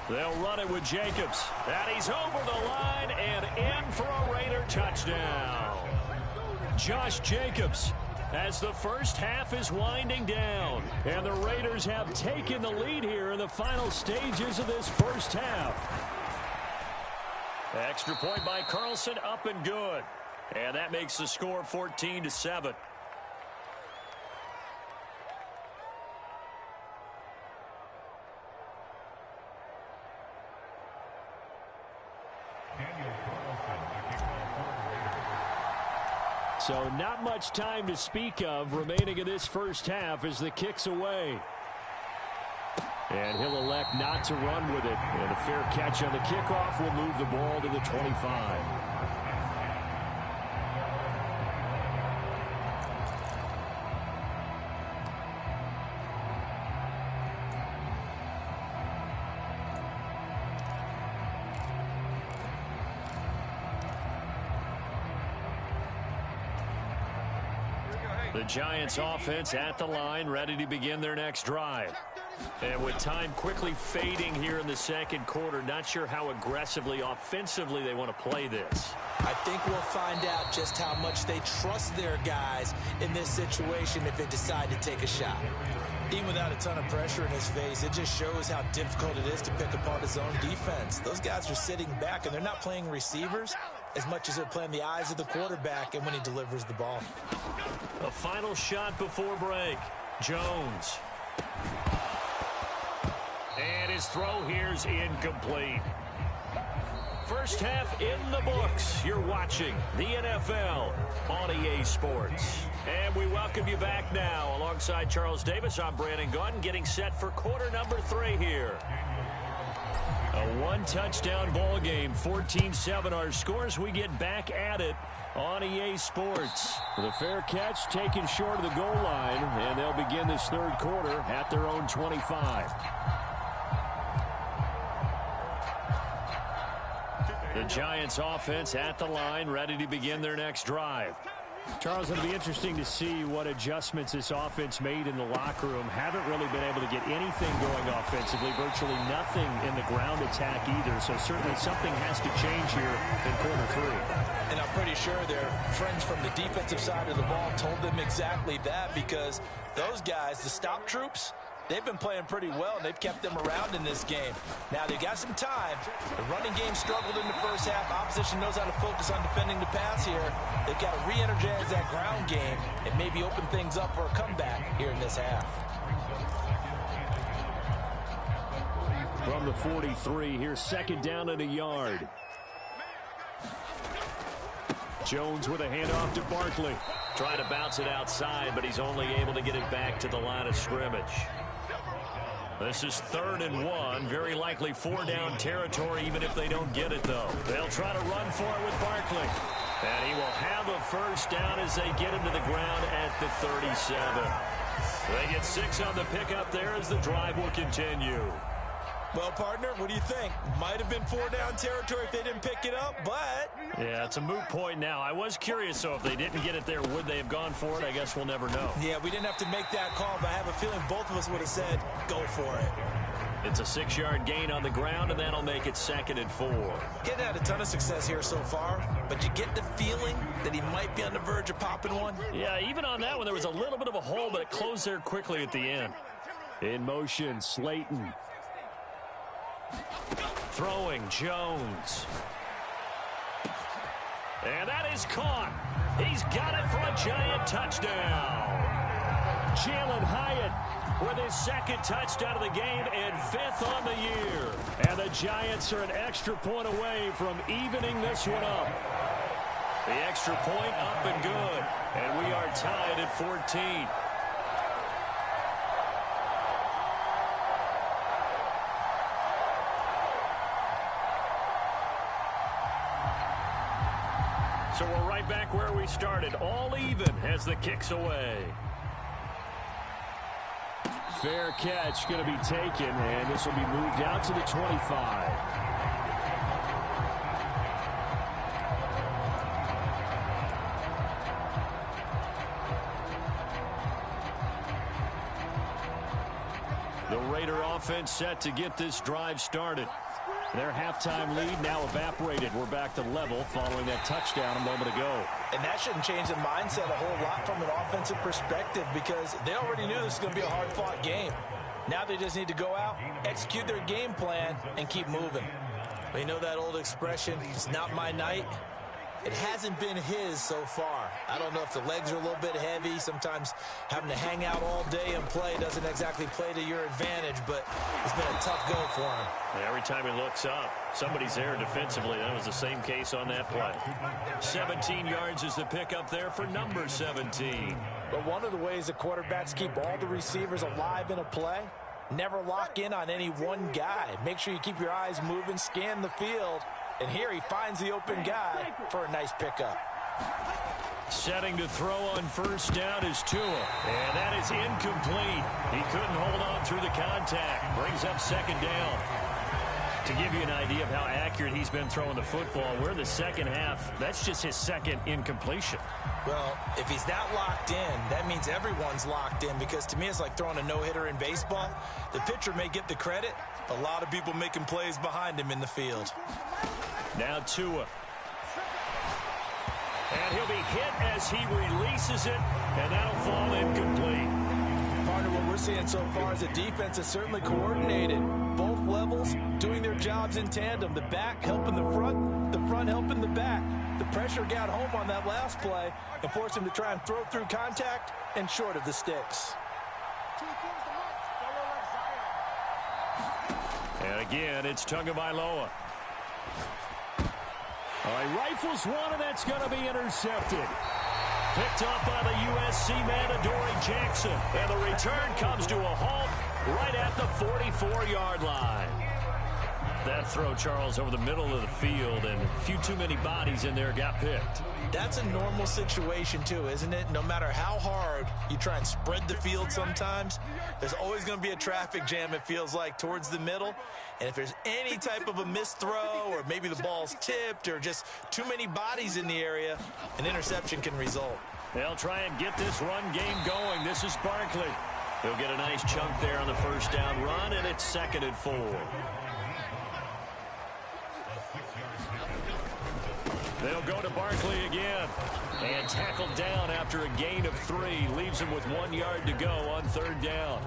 They'll run it with Jacobs. And he's over the line and in for a Raider touchdown. Josh Jacobs as the first half is winding down. And the Raiders have taken the lead here in the final stages of this first half. Extra point by Carlson, up and good. And that makes the score 14-7. So not much time to speak of remaining in this first half as the kick's away. And he'll elect not to run with it. And a fair catch on the kickoff will move the ball to the 25. The Giants offense at the line, ready to begin their next drive. And with time quickly fading here in the second quarter, not sure how aggressively, offensively they want to play this. I think we'll find out just how much they trust their guys in this situation if they decide to take a shot. Even without a ton of pressure in his face, it just shows how difficult it is to pick apart his own defense. Those guys are sitting back, and they're not playing receivers as much as they're playing the eyes of the quarterback and when he delivers the ball. A final shot before break. Jones. And his throw here's incomplete. First half in the books. You're watching the NFL on EA Sports. And we welcome you back now. Alongside Charles Davis, I'm Brandon Gaudin, getting set for quarter number 3 here. A one-touchdown ball game, 14-7 our scores. We get back at it on EA Sports. The fair catch taken short of the goal line, and they'll begin this third quarter at their own 25. The Giants offense at the line, ready to begin their next drive. Charles, it'll be interesting to see what adjustments this offense made in the locker room. Haven't really been able to get anything going offensively, virtually nothing in the ground attack either. So certainly something has to change here in quarter three. And I'm pretty sure their friends from the defensive side of the ball told them exactly that, because those guys, the stop troops, they've been playing pretty well, and they've kept them around in this game. Now, they've got some time. The running game struggled in the first half. Opposition knows how to focus on defending the pass here. They've got to re-energize that ground game and maybe open things up for a comeback here in this half. From the 43, here's second down and a yard. Jones with a handoff to Barkley. Trying to bounce it outside, but he's only able to get it back to the line of scrimmage. This is 3rd and 1. Very likely 4-down territory, even if they don't get it, though. They'll try to run for it with Barkley. And he will have a first down as they get him to the ground at the 37. They get 6 on the pickup there as the drive will continue. Well, partner, what do you think? Might have been 4-down territory if they didn't pick it up, but... Yeah, it's a moot point now. I was curious, so if they didn't get it there, would they have gone for it? I guess we'll never know. Yeah, we didn't have to make that call, but I have a feeling both of us would have said, go for it. It's a 6-yard gain on the ground, and that'll make it 2nd and 4. Getting had a ton of success here so far, but you get the feeling that he might be on the verge of popping one? Yeah, even on that one, there was a little bit of a hole, but it closed there quickly at the end. In motion, Slayton. Throwing, Jones. And that is caught. He's got it for a Giant touchdown. Jalen Hyatt with his 2nd touchdown of the game and 5th on the year. And the Giants are an extra point away from evening this one up. The extra point up and good. And we are tied at 14. So we're right back where we started, all even as the kick's away. Fair catch going to be taken, and this will be moved out to the 25. The Raider offense set to get this drive started. Their halftime lead now evaporated. We're back to level following that touchdown a moment ago. And that shouldn't change the mindset a whole lot from an offensive perspective, because they already knew this was going to be a hard-fought game. Now they just need to go out, execute their game plan, and keep moving. You know that old expression, it's not my night? It hasn't been his so far. I don't know if the legs are a little bit heavy. Sometimes having to hang out all day and play doesn't exactly play to your advantage, but it's been a tough go for him. Every time he looks up, somebody's there defensively. That was the same case on that play. 17 yards is the pickup there for number 17. But one of the ways the quarterbacks keep all the receivers alive in a play, never lock in on any one guy. Make sure you keep your eyes moving, scan the field. And here he finds the open guy for a nice pickup. Setting to throw on first down is Tua. And that is incomplete. He couldn't hold on through the contact. Brings up 2nd down. To give you an idea of how accurate he's been throwing the football, we're in the second half. That's just his 2nd incompletion. Well, if he's not locked in, that means everyone's locked in, because to me it's like throwing a no-hitter in baseball. The pitcher may get the credit. A lot of people making plays behind him in the field. Now Tua. And he'll be hit as he releases it, and that'll fall incomplete. Part of what we're seeing so far is the defense is certainly coordinated. Both levels doing their jobs in tandem. The back helping the front helping the back. The pressure got home on that last play and forced him to try and throw through contact and short of the sticks. And again, it's Tagovailoa. All right, rifles one, and that's going to be intercepted. Picked up by the USC man, Adoree Jackson. And the return comes to a halt right at the 44-yard line. That throw, Charles, over the middle of the field, and a few too many bodies in there got picked. That's a normal situation, too, isn't it? No matter how hard you try and spread the field sometimes, there's always going to be a traffic jam, it feels like, towards the middle. And if there's any type of a missed throw or maybe the ball's tipped or just too many bodies in the area, an interception can result. They'll try and get this run game going. This is Barkley. He'll get a nice chunk there on the first down run, and it's 2nd and 4. They'll go to Barkley again. And tackled down after a gain of 3. Leaves him with 1 yard to go on 3rd down.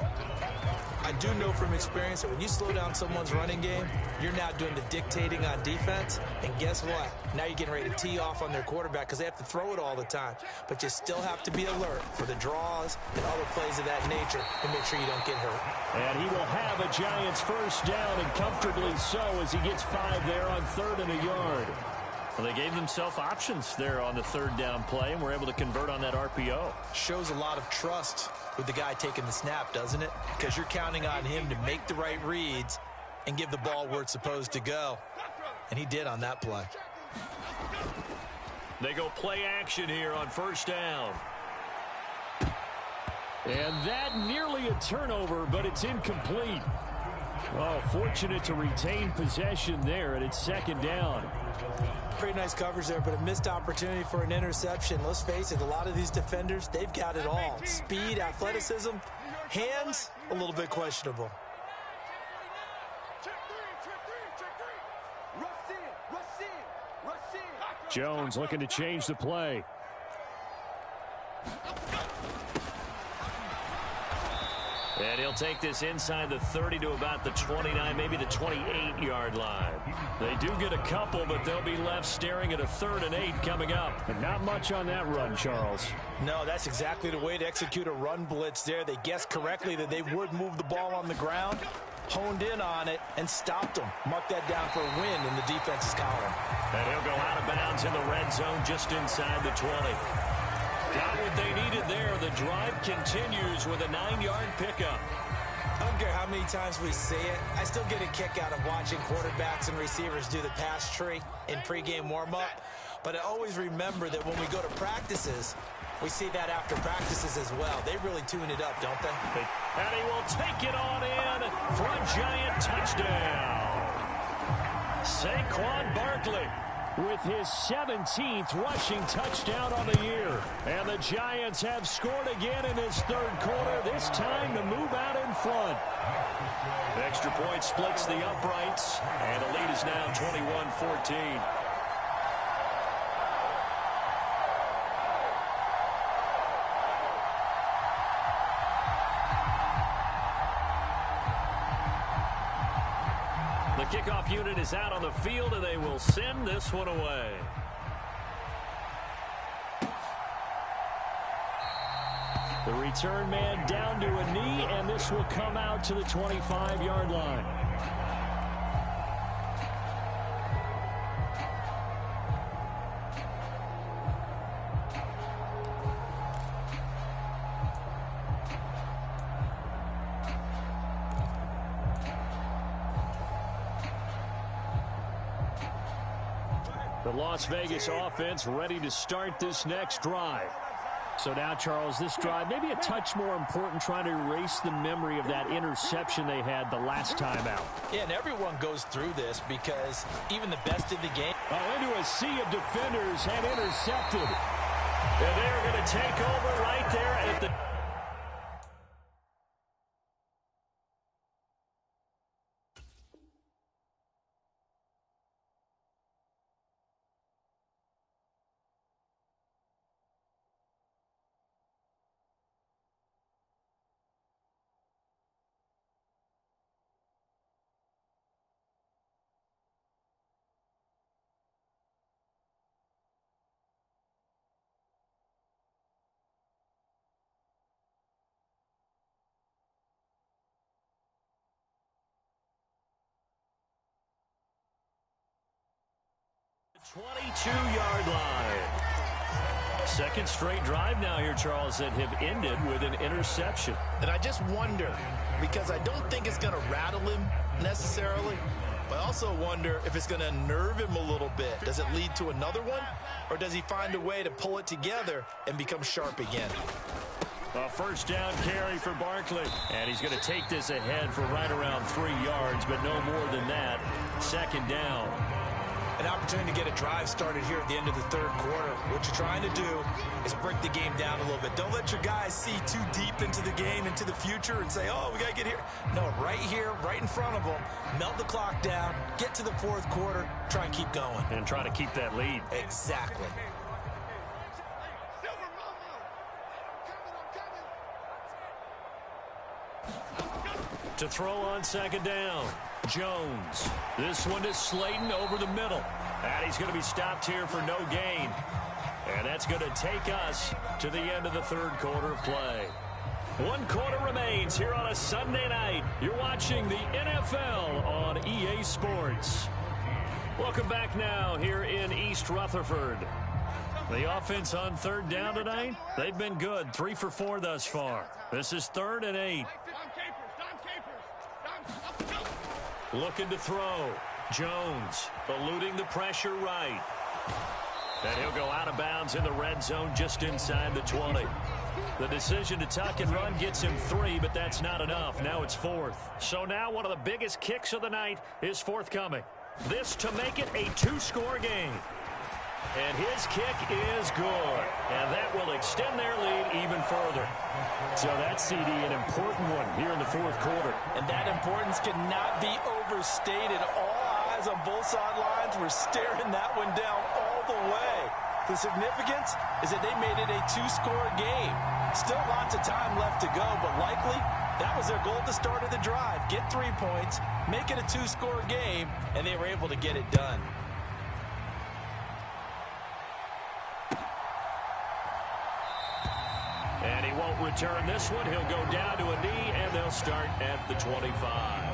I do know from experience that when you slow down someone's running game, you're now doing the dictating on defense. And guess what? Now you're getting ready to tee off on their quarterback because they have to throw it all the time. But you still have to be alert for the draws and other plays of that nature to make sure you don't get hurt. And he will have a Giants first down, and comfortably so, as he gets 5 there on 3rd and a yard. Well, they gave themselves options there on the 3rd down play, and were able to convert on that RPO. Shows a lot of trust with the guy taking the snap, doesn't it? Because you're counting on him to make the right reads and give the ball where it's supposed to go. And he did on that play. They go play action here on 1st down. And that nearly a turnover, but it's incomplete. Oh, fortunate to retain possession there, and it's 2nd down. Pretty nice coverage there, but a missed opportunity for an interception. Let's face it, a lot of these defenders, they've got it all. Speed, athleticism, hands, a little bit questionable. Jones looking to change the play. And he'll take this inside the 30 to about the 29, maybe the 28-yard line. They do get a couple, but they'll be left staring at a 3rd and 8 coming up. And not much on that run, Charles. No, that's exactly the way to execute a run blitz there. They guessed correctly that they would move the ball on the ground, honed in on it, and stopped them. Mark that down for a win in the defense's column. And he'll go out of bounds in the red zone just inside the 20. Got what they needed there. The drive continues with a 9-yard pickup. I don't care how many times we say it. I still get a kick out of watching quarterbacks and receivers do the pass tree in pregame warm-up. But I always remember that when we go to practices, we see that after practices as well. They really tune it up, don't they? And he will take it on in for a Giant touchdown. Saquon Barkley with his 17th rushing touchdown on the year. And the Giants have scored again in this 3rd quarter, this time to move out in front. Extra point splits the uprights, and the lead is now 21-14. The kickoff unit is out on the field, and they will send this one away. The return man down to a knee, and this will come out to the 25-yard line. The Las Vegas offense ready to start this next drive. So now, Charles, this drive maybe a touch more important, trying to erase the memory of that interception they had the last time out. Yeah, and everyone goes through this because even the best in the game. Into a sea of defenders and intercepted. And they're going to take over right there at the... The 22-yard line. Second straight drive now here, Charles, that have ended with an interception. And I just wonder, because I don't think it's going to rattle him necessarily, But I also wonder if it's going to unnerve him a little bit. Does it lead to another one? Or does he find a way to pull it together and become sharp again? A first down carry for Barkley. And he's going to take this ahead for right around 3 yards, but no more than that. Second down. An opportunity to get a drive started here at the end of the third quarter. What you're trying to do is break the game down a little bit. Don't let your guys see too deep into the game, into the future, and say, oh, we got to get here. No, right here, right in front of them, melt the clock down, get to the fourth quarter, try and keep going. And try to keep that lead. Exactly. To throw on second down, Jones. This one to Slayton over the middle. And he's going to be stopped here for no gain. And that's going to take us to the end of the third quarter of play. 1 quarter remains here on a Sunday night. You're watching the NFL on EA Sports. Welcome back now here in East Rutherford. The offense on third down tonight, they've been good. 3 for 4 thus far. This is 3rd and 8. Looking to throw. Jones eluding the pressure right. And he'll go out of bounds in the red zone just inside the 20. The decision to tuck and run gets him 3, but that's not enough. Now it's 4th. So now one of the biggest kicks of the night is forthcoming. This to make it a 2-score game. And his kick is good. And that will extend their lead even further. So that's, CD, an important one here in the fourth quarter. And that importance cannot be overstated. All eyes on both sidelines were staring that one down all the way. The significance is that they made it a 2-score game. Still lots of time left to go, but likely that was their goal at the start of the drive. Get 3 points, make it a 2-score game, and they were able to get it done. And he won't return this one. He'll go down to a knee, and they'll start at the 25.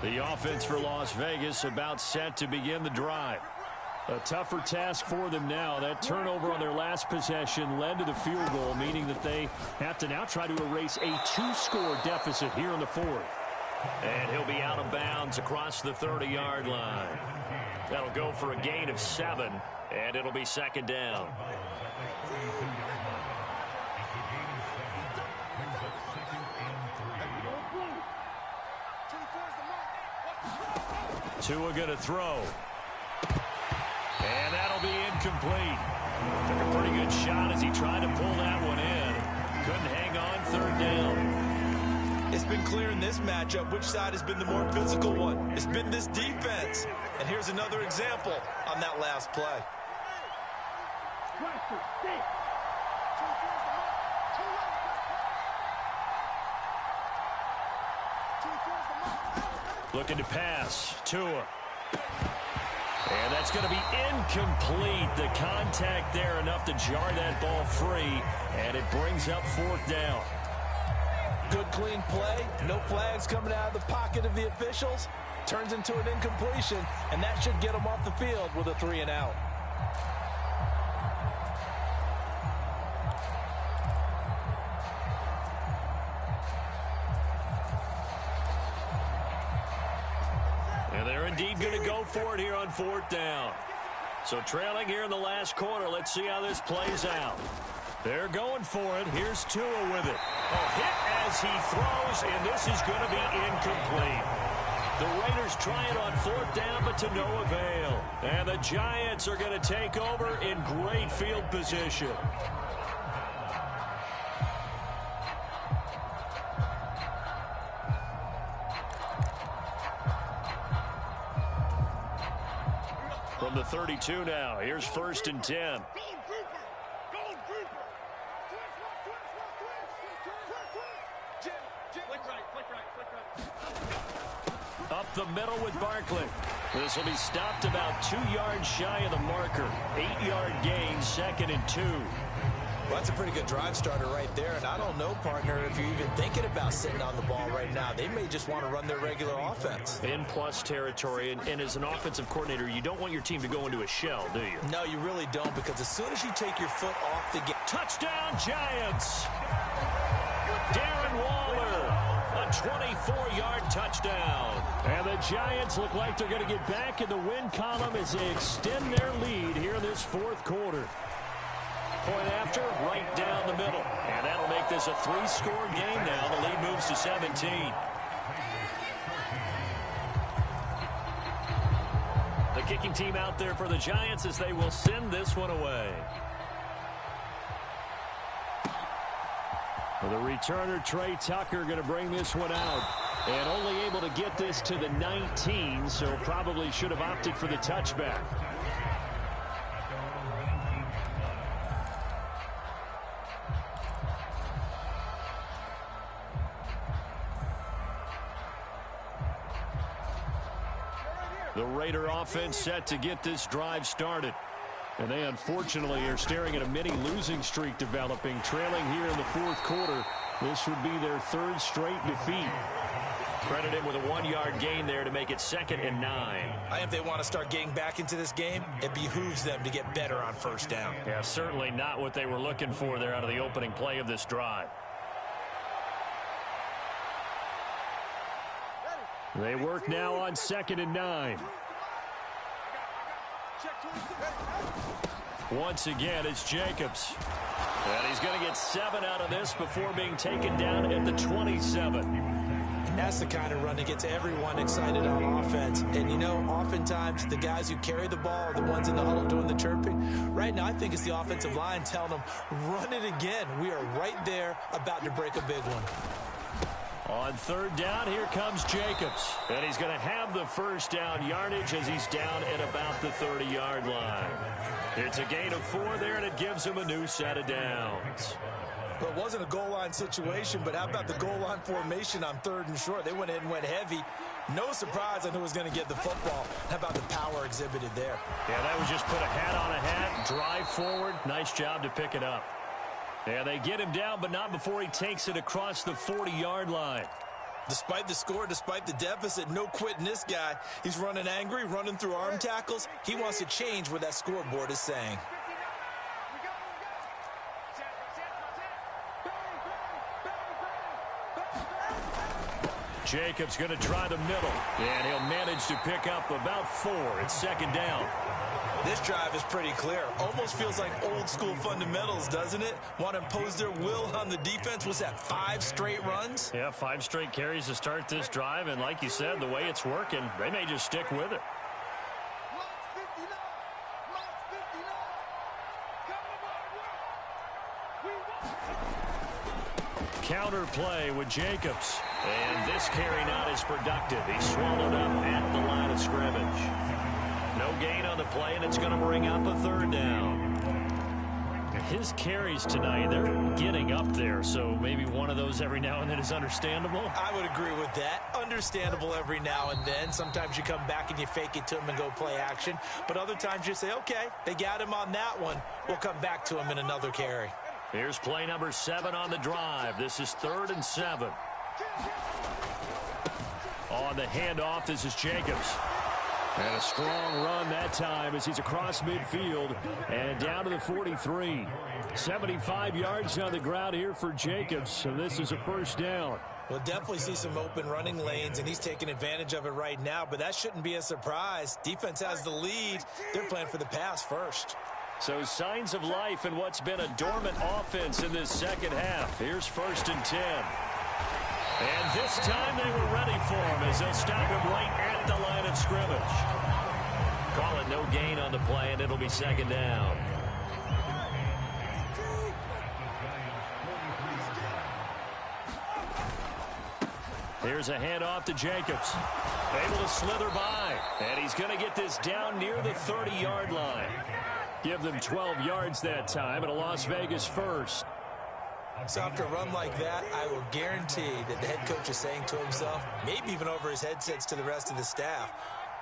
The offense for Las Vegas about set to begin the drive. A tougher task for them now. That turnover on their last possession led to the field goal, meaning that they have to now try to erase a 2-score deficit here in the fourth. And he'll be out of bounds across the 30-yard line. That'll go for a gain of 7, and it'll be second down. Tua going to throw. And that'll be incomplete. Took a pretty good shot as he tried to pull that one in. Couldn't hang on, third down. It's been clear in this matchup which side has been the more physical one. It's been this defense. And here's another example on that last play. Looking to pass. Tua. And that's going to be incomplete. The contact there enough to jar that ball free. And it brings up fourth down. Good clean play. No flags coming out of the pocket of the officials. Turns into an incompletion. And that should get them off the field with a 3-and-out. Indeed going to go for it here on fourth down. So trailing here in the last quarter. Let's see how this plays out. They're going for it. Here's Tua with it. A hit as he throws, and this is going to be incomplete. The Raiders try it on fourth down, but to no avail. And the Giants are going to take over in great field position. From the 32 now, here's 1st and 10. Up the middle with Barkley. This will be stopped about 2 yards shy of the marker. 8-yard gain, 2nd and 2. Well, that's a pretty good drive starter right there, and I don't know, partner, if you're even thinking about sitting on the ball right now. They may just want to run their regular offense. In plus territory, and as an offensive coordinator, you don't want your team to go into a shell, do you? No, you really don't, because as soon as you take your foot off the game. Touchdown, Giants! Darren Waller, a 24-yard touchdown. And the Giants look like they're going to get back in the win column as they extend their lead here in this fourth quarter. Point after, right down the middle. And that'll make this a 3-score game now. The lead moves to 17. The kicking team out there for the Giants as they will send this one away. The returner, Trey Tucker, going to bring this one out. And only able to get this to the 19, so probably should have opted for the touchback. The Raider offense set to get this drive started. And they unfortunately are staring at a mini losing streak developing, trailing here in the fourth quarter. This would be their 3rd straight defeat. Credit him with a 1-yard gain there to make it 2nd and 9. If they want to start getting back into this game, it behooves them to get better on first down. Yeah, certainly not what they were looking for there out of the opening play of this drive. They work now on 2nd and 9. Once again, it's Jacobs. And he's going to get 7 out of this before being taken down at the 27. And that's the kind of run that gets everyone excited on offense. And, you know, oftentimes the guys who carry the ball are the ones in the huddle doing the chirping. Right now, I think it's the offensive line telling them, run it again. We are right there about to break a big one. On 3rd down, here comes Jacobs. And he's going to have the first down yardage as he's down at about the 30-yard line. It's a gain of 4 there, and it gives him a new set of downs. But it wasn't a goal line situation, but how about the goal line formation on 3rd and short? They went in and went heavy. No surprise on who was going to get the football. How about the power exhibited there? Yeah, that was just put a hat on a hat, drive forward. Nice job to pick it up. Yeah, they get him down, but not before he takes it across the 40-yard line. Despite the score, despite the deficit, no quitting this guy. He's running angry, running through arm tackles. He wants to change what that scoreboard is saying. Jacobs going to try the middle, and he'll manage to pick up about 4. It's 2nd down. This drive is pretty clear. Almost feels like old school fundamentals, doesn't it? Want to impose their will on the defense. Was that 5 straight runs? Yeah, 5 straight carries to start this drive. And like you said, the way it's working, they may just stick with it. Counter play with Jacobs. And this carry not as productive. He's swallowed up at the line of scrimmage. No gain on the play, and it's going to bring up a 3rd down. His carries tonight, they're getting up there, so maybe one of those every now and then is understandable. I would agree with that. Understandable every now and then. Sometimes you come back and you fake it to him and go play action. But other times you say, okay, they got him on that one. We'll come back to him in another carry. Here's play number 7 on the drive. This is 3rd and 7. On the handoff, this is Jacobs. And a strong run that time as he's across midfield and down to the 43. 75 yards on the ground here for Jacobs, so this is a 1st down. We'll definitely see some open running lanes, and he's taking advantage of it right now, but that shouldn't be a surprise. Defense has the lead. They're playing for the pass first. So signs of life in what's been a dormant offense in this second half. Here's 1st and 10. And this time they were ready for him as they'll stop him right at the line of scrimmage. Call it no gain on the play, and it'll be 2nd down. Here's a handoff to Jacobs. Able to slither by, and he's going to get this down near the 30-yard line. Give them 12 yards that time, and a Las Vegas 1st. So after a run like that, I will guarantee that the head coach is saying to himself, maybe even over his headsets to the rest of the staff,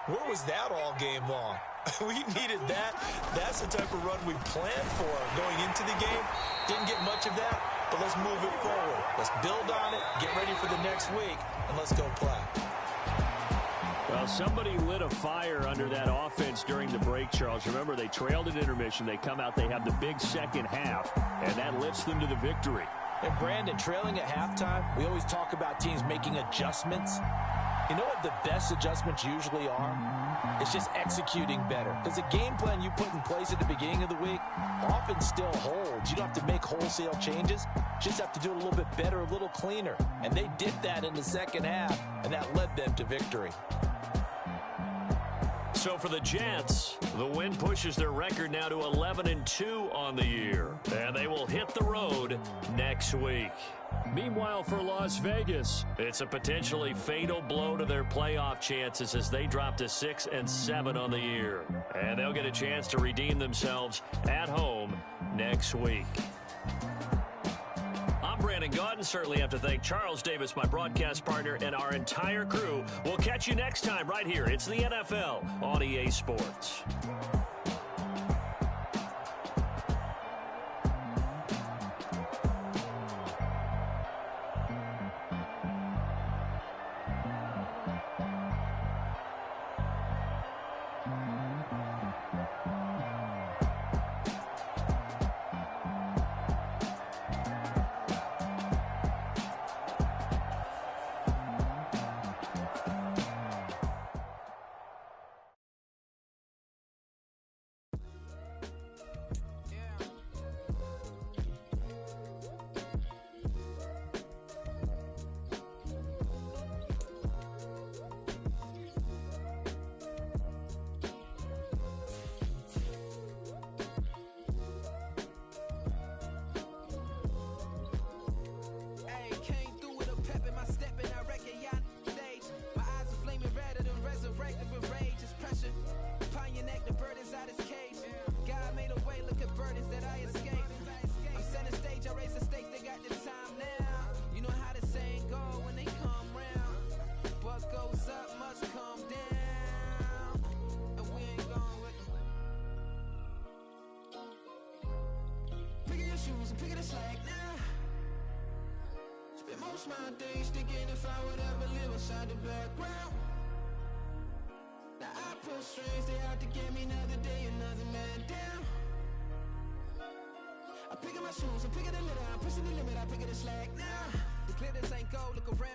Where was that all game long? We needed that. That's the type of run we planned for going into the game. Didn't get much of that, but let's move it forward. Let's build on it, get ready for the next week, and let's go play. Well, somebody lit a fire under that offense during the break, Charles. Remember, they trailed at intermission. They come out, they have the big second half, and that lifts them to the victory. And Brandon, trailing at halftime, we always talk about teams making adjustments. You know what the best adjustments usually are? It's just executing better. Because the game plan you put in place at the beginning of the week often still holds. You don't have to make wholesale changes. You just have to do it a little bit better, a little cleaner. And they did that in the second half, and that led them to victory. So for the Jets, the win pushes their record now to 11-2 on the year. And they will hit the road next week. Meanwhile, for Las Vegas, it's a potentially fatal blow to their playoff chances as they drop to 6-7 on the year. And they'll get a chance to redeem themselves at home next week. I'm Brandon Gaudin. Certainly have to thank Charles Davis, my broadcast partner, and our entire crew. We'll catch you next time right here. It's the NFL on EA Sports. My days thinking if I would ever live inside the background. Now I pull strings, they out to get me another day, another man down. I'm picking my shoes, I'm picking the litter, I'm pushing the limit, I'm picking the slack now. The clear this ain't gold, look around.